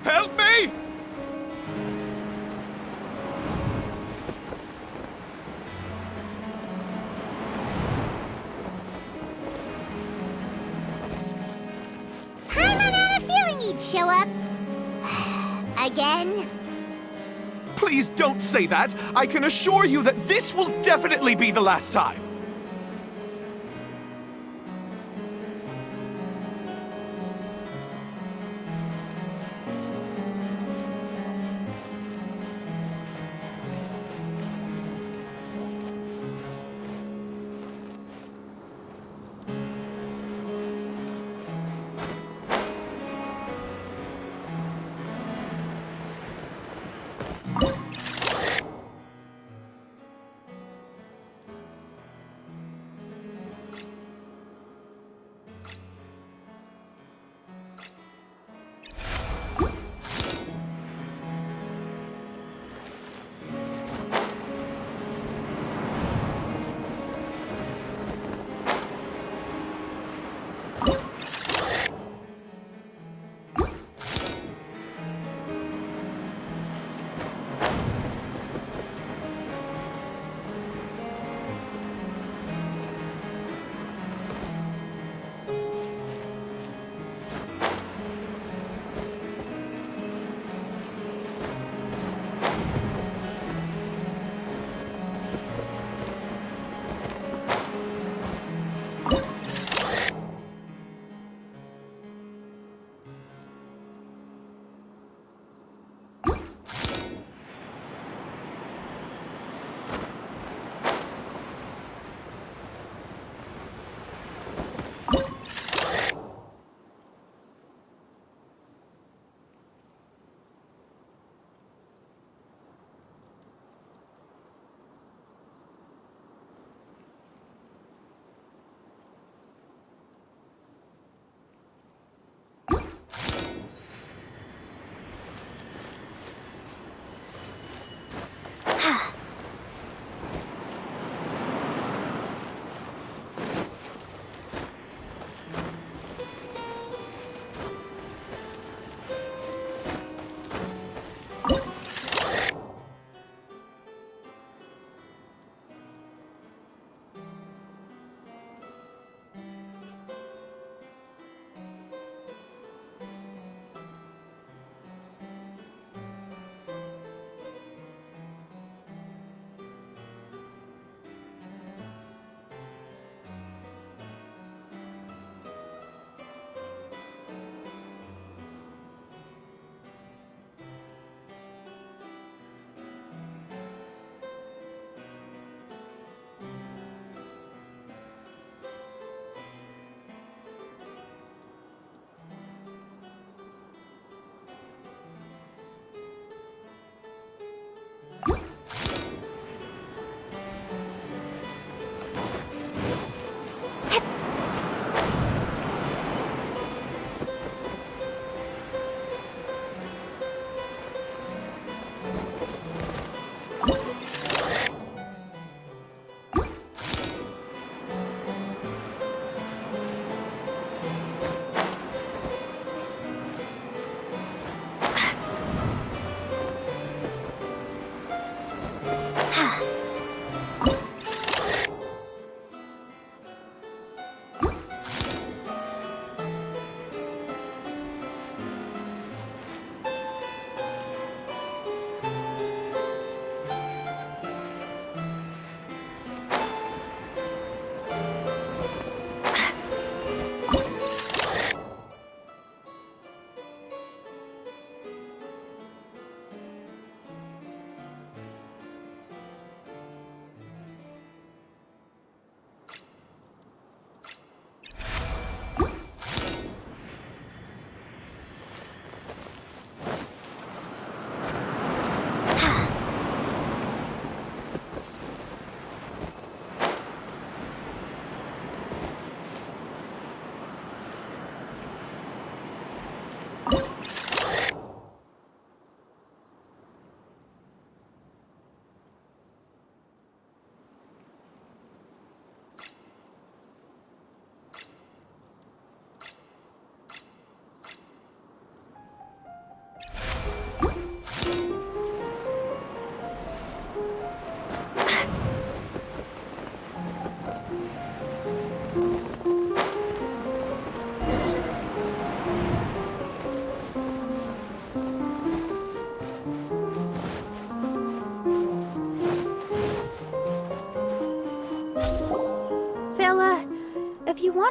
Help me! Paimon had a feeling he'd show up. Again? Please don't say that. I can assure you that this will definitely be the last time.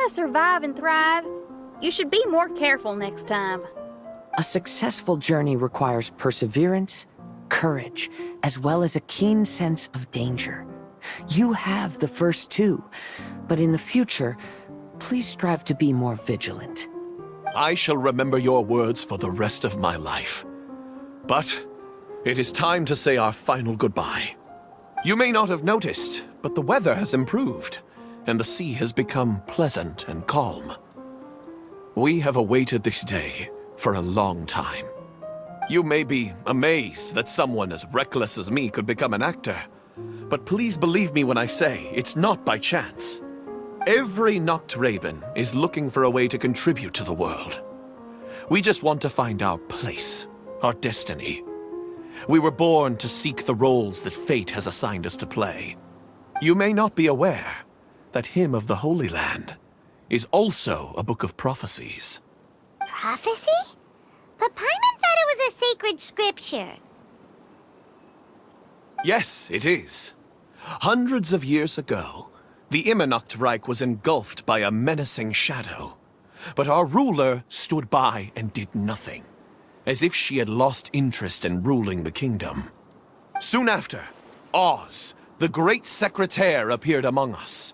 to survive and thrive. You should be more careful next time. A successful journey requires perseverance, courage, as well as a keen sense of danger. You have the first two, but in the future, please strive to be more vigilant. I shall remember your words for the rest of my life. But it is time to say our final goodbye. You may not have noticed, but the weather has improved, and the sea has become pleasant and calm. We have awaited this day for a long time. You may be amazed that someone as reckless as me could become an actor, but please believe me when I say it's not by chance. Every Noct Raven is looking for a way to contribute to the world. We just want to find our place, our destiny. We were born to seek the roles that fate has assigned us to play. You may not be aware that Hymn of the Holy Land is also a book of prophecies. Prophecy? But Paimon thought it was a sacred scripture. Yes, it is. Hundreds of years ago, the Immernocht Reich was engulfed by a menacing shadow. But our ruler stood by and did nothing, as if she had lost interest in ruling the kingdom. Soon after, Oz, the great secretaire, appeared among us.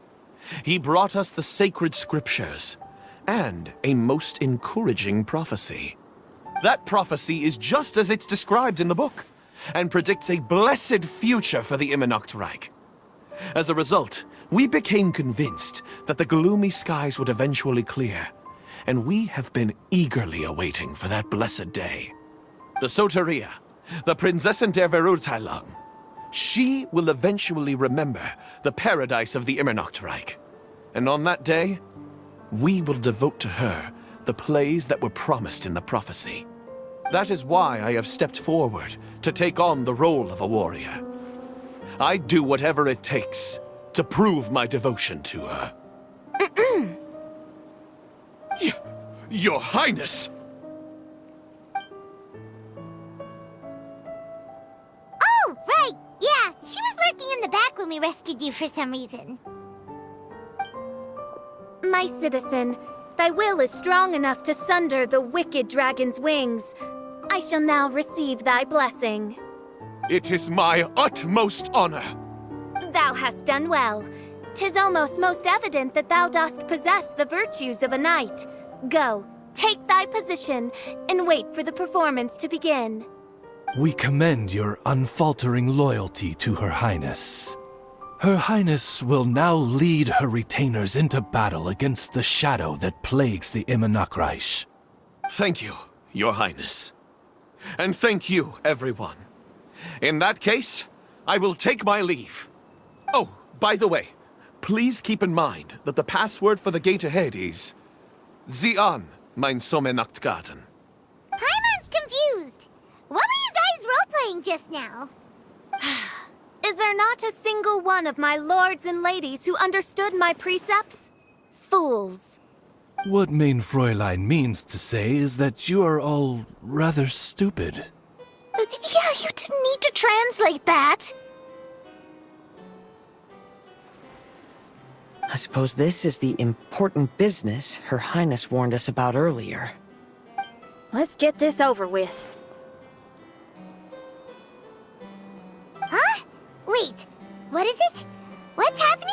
He brought us the sacred scriptures and a most encouraging prophecy. That prophecy is just as it's described in the book, and predicts a blessed future for the Immernocht Reich. As a result, we became convinced that the gloomy skies would eventually clear, and we have been eagerly awaiting for that blessed day. The Soteria, the Prinzessin der Verurteilung, she will eventually remember the paradise of the Immernocht Reich. And on that day, we will devote to her the plays that were promised in the prophecy. That is why I have stepped forward to take on the role of a warrior. I'd do whatever it takes to prove my devotion to her. Your Highness! Oh, right! Yeah, she was lurking in the back when we rescued you for some reason. My citizen, thy will is strong enough to sunder the wicked dragon's wings. I shall now receive thy blessing. It is my utmost honor. Thou hast done well. 'Tis almost most evident that thou dost possess the virtues of a knight. Go, take thy position, and wait for the performance to begin. We commend your unfaltering loyalty to Her Highness. Her Highness will now lead her retainers into battle against the shadow that plagues the Immernocht Reich. Thank you, Your Highness. And thank you, everyone. In that case, I will take my leave. Oh, by the way, please keep in mind that the password for the gate ahead is Zian, mein Sommernachtgarten. Paimon's confused. What were you guys role-playing just now? Is there not a single one of my lords and ladies who understood my precepts? Fools. What Mein Fräulein means to say is that you are all rather stupid. Yeah, you didn't need to translate that. I suppose this is the important business Her Highness warned us about earlier. Let's get this over with. Huh? Wait, what is it? What's happening?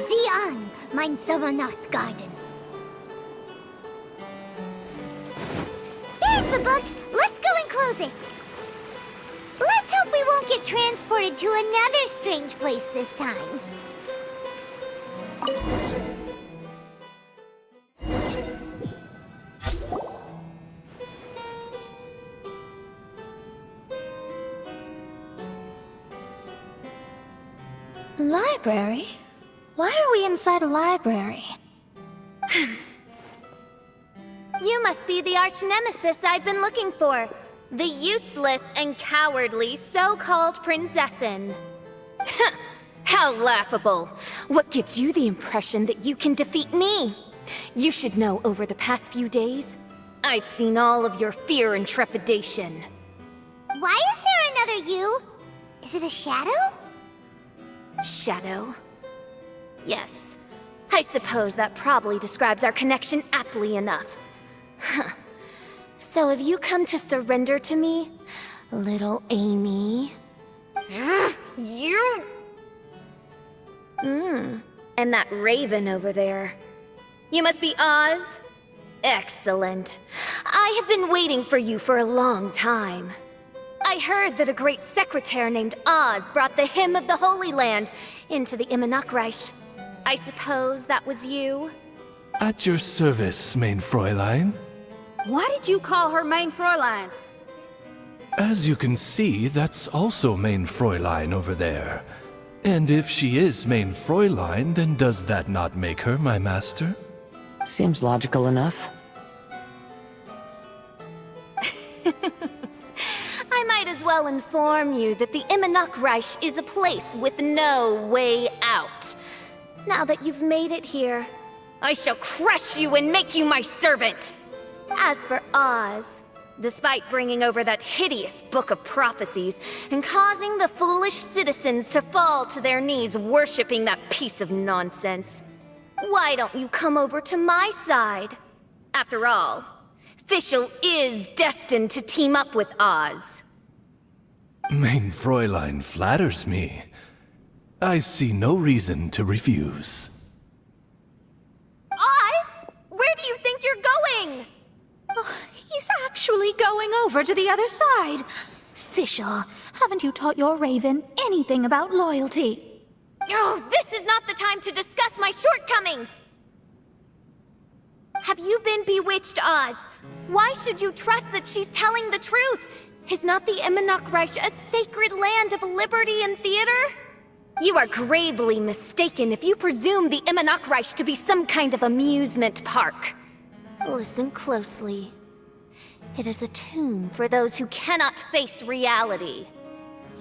Zian, mein Sommernachtgarten. There's the book. Let's go and close it. Let's hope we won't get transported to another strange place this time. Library? Why are we inside a library? must be the arch-nemesis I've been looking for. The useless and cowardly so-called Princessin. How laughable. What gives you the impression that you can defeat me? You should know over the past few days, I've seen all of your fear and trepidation. Why is there another you? Is it a shadow? Shadow? Yes. I suppose that probably describes our connection aptly enough. So have you come to surrender to me, little Amy? You... And that raven over there. You must be Oz? Excellent. I have been waiting for you for a long time. I heard that a great secretary named Oz brought the Hymn of the Holy Land into the Immernachtreich. I suppose that was you? At your service, mein Fräulein. Why did you call her Main Fräulein? As you can see, that's also mein Fräulein over there. And if she is mein Fräulein, then does that not make her my master? Seems logical enough. I might as well inform you that the Immernachtreich is a place with no way out. Now that you've made it here, I shall crush you and make you my servant! As for Oz, despite bringing over that hideous book of prophecies and causing the foolish citizens to fall to their knees worshipping that piece of nonsense, why don't you come over to my side? After all, Fischl is destined to team up with Oz. Mein Fräulein flatters me. I see no reason to refuse. Oz? Where do you think you're going? Oh, he's actually going over to the other side. Fischl, haven't you taught your raven anything about loyalty? Oh, this is not the time to discuss my shortcomings! Have you been bewitched, Oz? Why should you trust that she's telling the truth? Is not the Immernachtreich a sacred land of liberty and theater? You are gravely mistaken if you presume the Immernachtreich to be some kind of amusement park. Listen closely. It is a tomb for those who cannot face reality.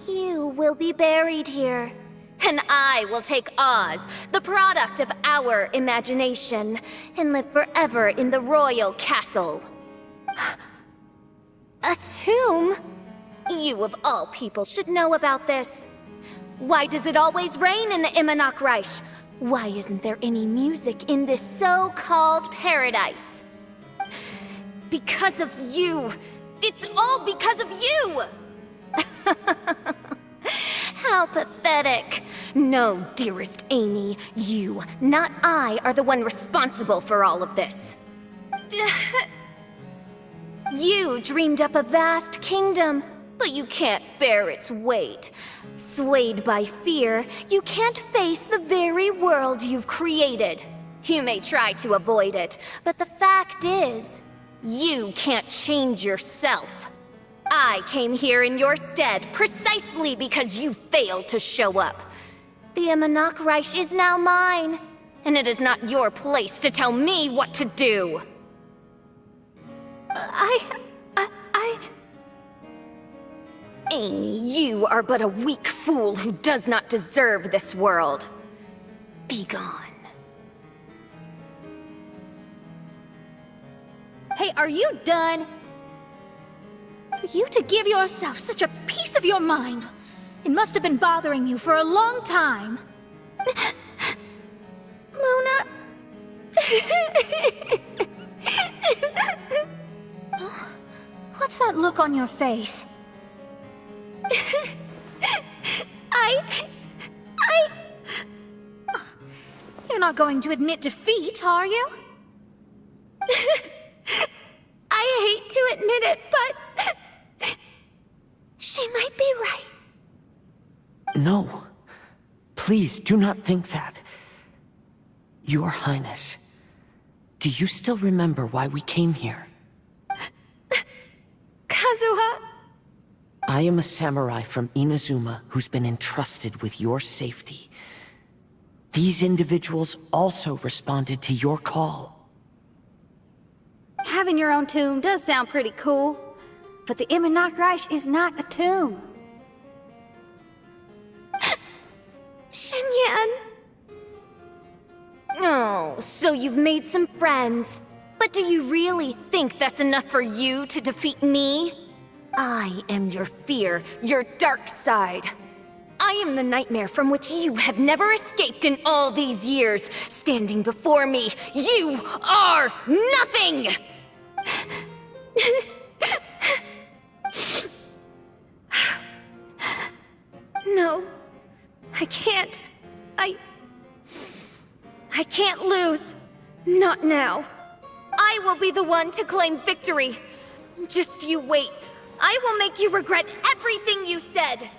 You will be buried here, and I will take Oz, the product of our imagination, and live forever in the royal castle. A tomb? You of all people should know about this. Why does it always rain in the Immernachtreich? Why isn't there any music in this so-called paradise? Because of you! It's all because of you! How pathetic. No, dearest Amy, you, not I, are the one responsible for all of this. You dreamed up a vast kingdom, but you can't bear its weight. Swayed by fear, you can't face the very world you've created. You may try to avoid it, but the fact is, you can't change yourself. I came here in your stead precisely because you failed to show up. The Immernachtreich is now mine, and it is not your place to tell me what to do. Amy, you are but a weak fool who does not deserve this world. Be gone. Hey, are you done? For you to give yourself such a piece of your mind, it must have been bothering you for a long time. Luna... What's that look on your face? You're not going to admit defeat, are you? I hate to admit it, but... she might be right. No. Please do not think that. Your Highness, do you still remember why we came here? Kazuha... I am a samurai from Inazuma who's been entrusted with your safety. These individuals also responded to your call. having your own tomb does sound pretty cool. But the Immernachtreich is not a tomb. Shenyan! Oh, so you've made some friends. But do you really think that's enough for you to defeat me? I am your fear, your dark side. I am the nightmare from which you have never escaped in all these years. Standing before me, you are nothing! No, I can't. I can't lose. Not now. I will be the one to claim victory. Just you wait. I will make you regret everything you said.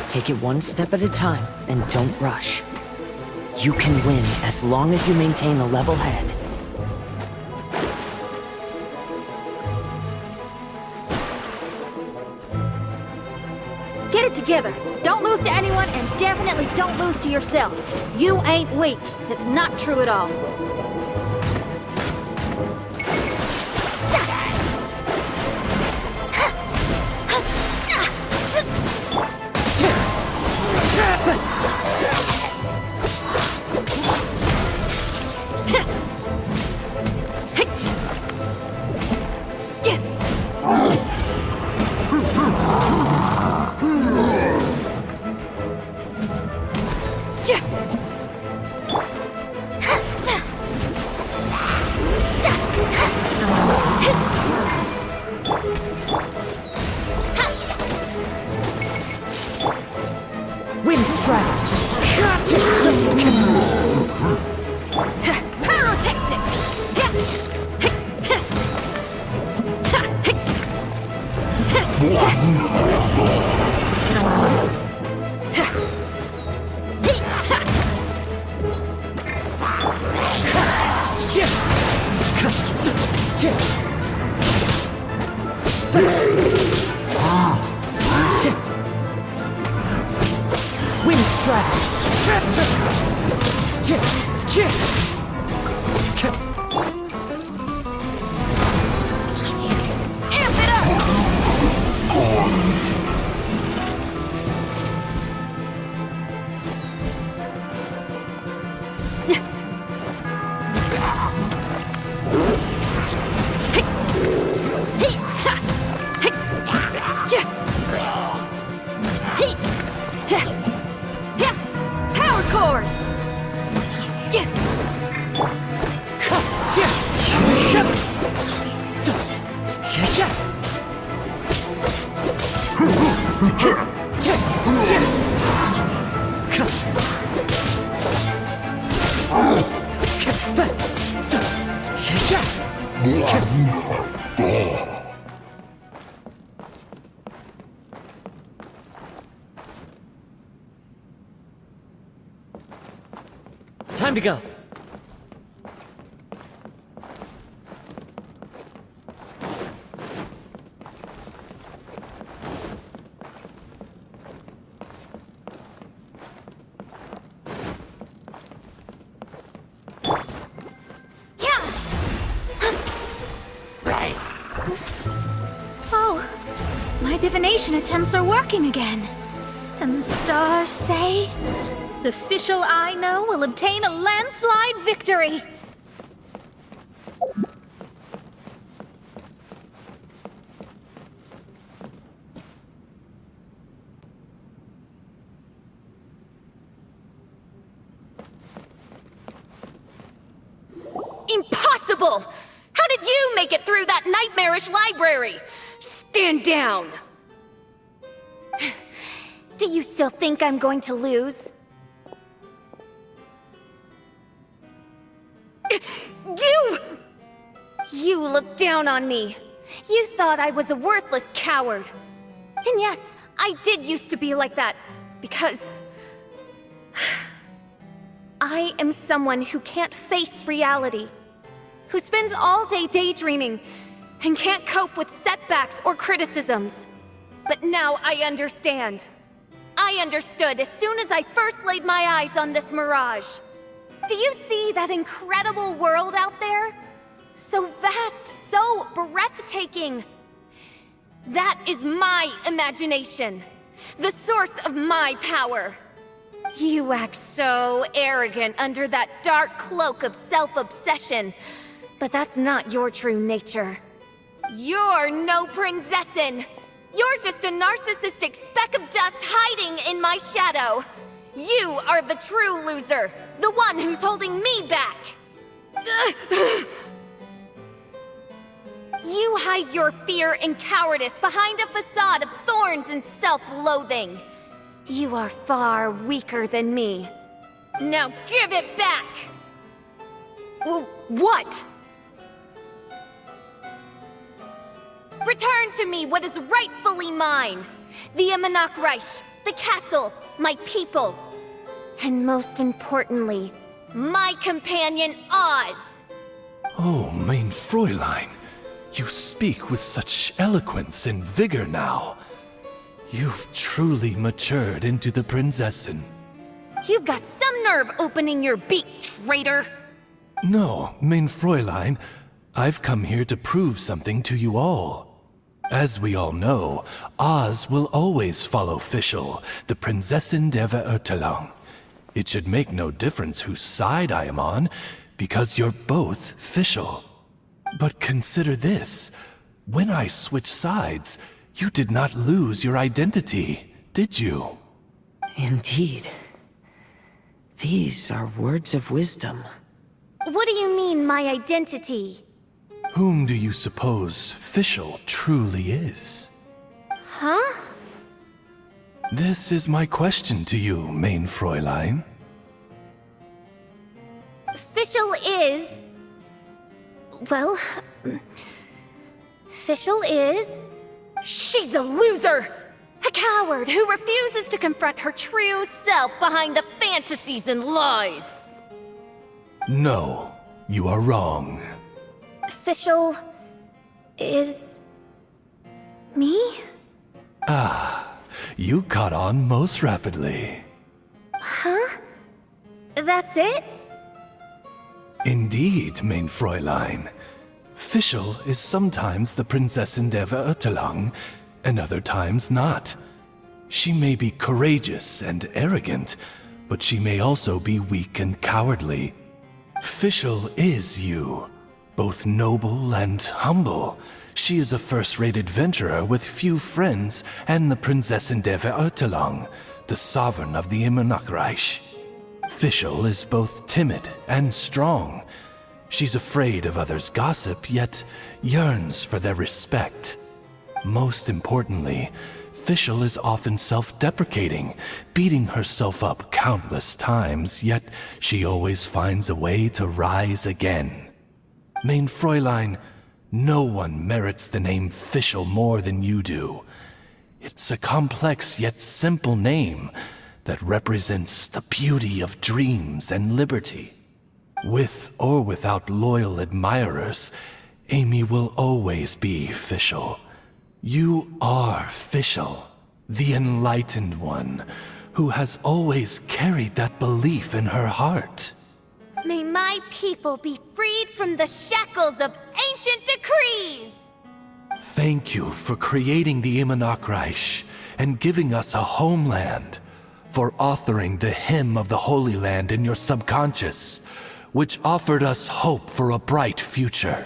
Take it one step at a time, and don't rush. You can win as long as you maintain a level head. Get it together. Don't lose to anyone, and definitely don't lose to yourself. You ain't weak. That's not true at all. Time to go. Oh, my divination attempts are working again. And the stars say the official I know will obtain a landslide victory. Impossible! How did you make it through that nightmarish library? Stand down! Do you still think I'm going to lose? You looked down on me. You thought I was a worthless coward. And yes, I did used to be like that, because I am someone who can't face reality, who spends all day daydreaming, and can't cope with setbacks or criticisms. But now I understand. I understood as soon as I first laid my eyes on this mirage. Do you see that incredible world out there? So vast, so breathtaking. That is my imagination, the source of my power. You act so arrogant under that dark cloak of self-obsession, but that's not your true nature. You're no princessin! You're just a narcissistic speck of dust hiding in my shadow! You are the true loser, the one who's holding me back! You hide your fear and cowardice behind a facade of thorns and self-loathing. You are far weaker than me. Now give it back! What? Return to me what is rightfully mine. The Immernachtreich, the castle, my people. And most importantly, my companion Oz. Oh, mein Fräulein, you speak with such eloquence and vigor now. You've truly matured into the Prinzessin. You've got some nerve opening your beak, traitor! No, mein Fräulein, I've come here to prove something to you all. As we all know, Oz will always follow Fischl, the Prinzessin der Verurteilung. It should make no difference whose side I am on, because you're both Fischl. But consider this. When I switched sides, you did not lose your identity, did you? Indeed. These are words of wisdom. What do you mean, my identity? Whom do you suppose Fischl truly is? Huh? This is my question to you, mein Fräulein. Fischl is... Well... Fischl is... She's a loser! A coward who refuses to confront her true self behind the fantasies and lies! No, you are wrong. Fischl... is... me? Ah, you caught on most rapidly. Huh? That's it? Indeed, mein Fräulein. Fischl is sometimes the Prinzessin der Verurteilung, and other times not. She may be courageous and arrogant, but she may also be weak and cowardly. Fischl is you, both noble and humble. She is a first-rate adventurer with few friends and the Prinzessin der Verurteilung, the sovereign of the Immernachtreich. Fischl is both timid and strong. She's afraid of others' gossip, yet yearns for their respect. Most importantly, Fischl is often self-deprecating, beating herself up countless times, yet she always finds a way to rise again. Mein Fräulein, no one merits the name Fischl more than you do. It's a complex yet simple name that represents the beauty of dreams and liberty. With or without loyal admirers, Amy will always be Fischl. You are Fischl, the enlightened one, who has always carried that belief in her heart. May my people be freed from the shackles of ancient decrees! Thank you for creating the Immernachtreich and giving us a homeland, for authoring the hymn of the Holy Land in your subconscious, which offered us hope for a bright future.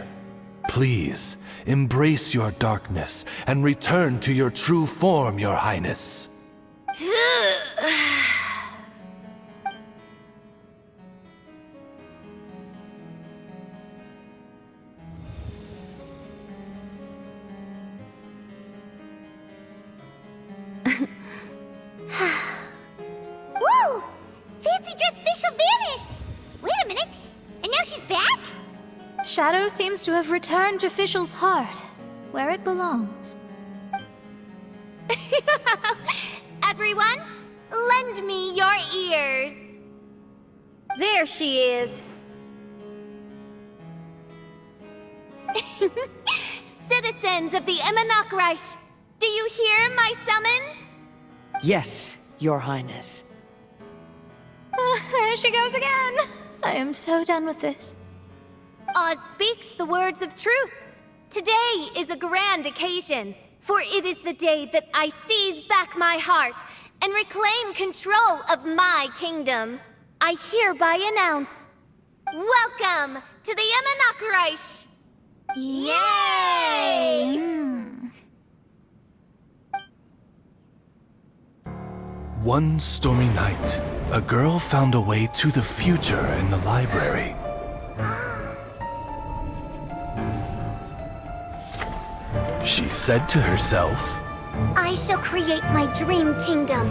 Please, embrace your darkness and return to your true form, Your Highness. Whoa! Fancy dress Fischl vanished! Wait a minute, and now she's back? Shadow seems to have returned to Fischl's heart, where it belongs. Everyone, lend me your ears. There she is. citizens of the Immonocreich, do you hear my summons? Yes, Your Highness. There she goes again. I am so done with this. Oz speaks the words of truth. Today is a grand occasion, for it is the day that I seize back my heart and reclaim control of my kingdom. I hereby announce, welcome to the Immonocreich! Yay! One stormy night, a girl found a way to the future in the library. She said to herself, I shall create my dream kingdom.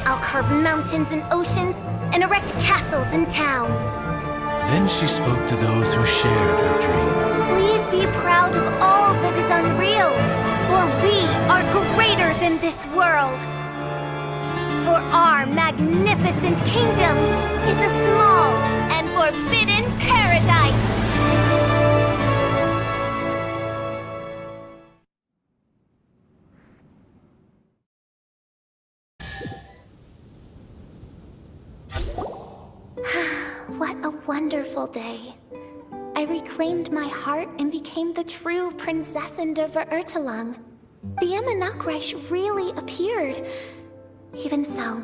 I'll carve mountains and oceans and erect castles and towns. Then she spoke to those who shared her dream. Please be proud of all that is unreal, for we are greater than this world. For our magnificent kingdom is a small and forbidden paradise. What a wonderful day. I reclaimed my heart and became the true Prinzessin der Verurteilung. The Immonocreich really appeared. Even so,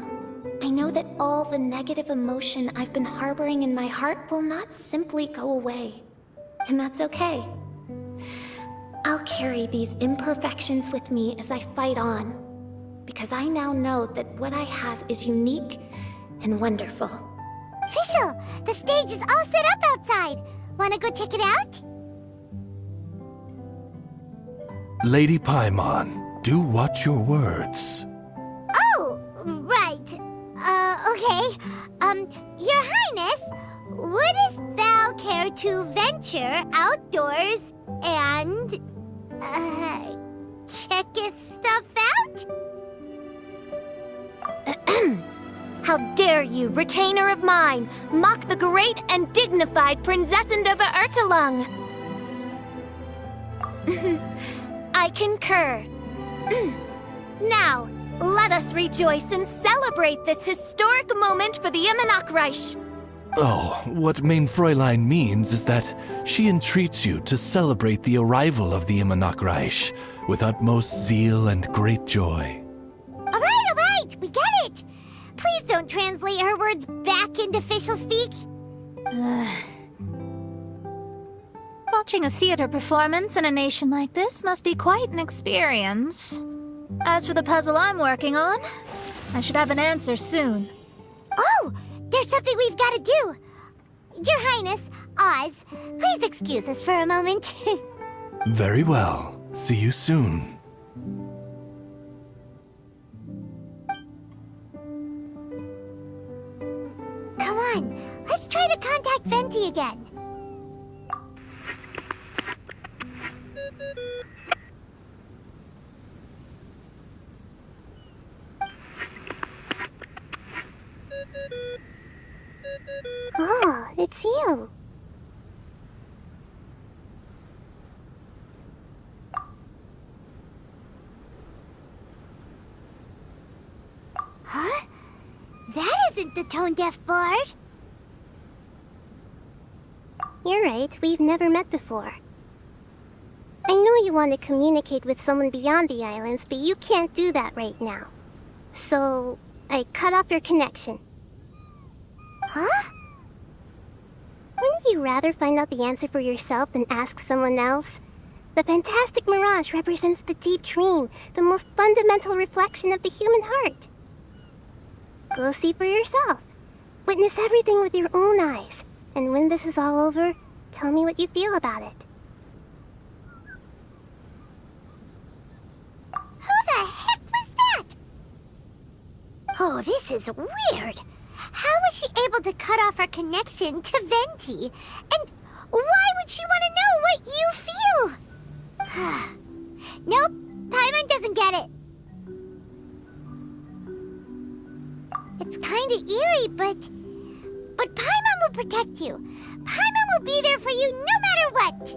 I know that all the negative emotion I've been harboring in my heart will not simply go away. And that's okay. I'll carry imperfections imperfections with me as I fight on. Because I now know that what I have is unique and wonderful. Fischl, the stage is all set up outside. Wanna go check it out? Lady Paimon, do watch your words. Oh, right. Okay. Your Highness, wouldst thou care to venture outdoors and, checketh stuff out? How dare you, retainer of mine, mock the great and dignified Prinzessin der Verurteilung! I concur. Now, let us rejoice and celebrate this historic moment for the Immonocreich. Oh, what Mein Fräulein means is that she entreats you to celebrate the arrival of the Immonocreich with utmost zeal and great joy. All right, we get it! Please don't translate her words back into official speak. Watching a theater performance in a nation like this must be quite an experience. As for the puzzle I'm working on, I should have an answer soon. Oh, there's something we've got to do. Your Highness, Oz, please excuse us for a moment. Very well. See you soon. Come on, let's try to contact Venti again. Oh, it's you. Huh? That isn't the tone-deaf bard. You're right, we've never met before. I know you want to communicate with someone beyond the islands, but you can't do that right now. So, I cut off your connection. Huh? Wouldn't you rather find out the answer for yourself than ask someone else? The fantastic mirage represents the deep dream, the most fundamental reflection of the human heart. Go see for yourself. Witness everything with your own eyes. And when this is all over, tell me what you feel about it. Who the heck was that? Oh, this is weird. How was she able to cut off her connection to Venti? And why would she want to know what you feel? Nope, Paimon doesn't get it. It's kinda eerie, but Paimon will protect you. Paimon will be there for you no matter what.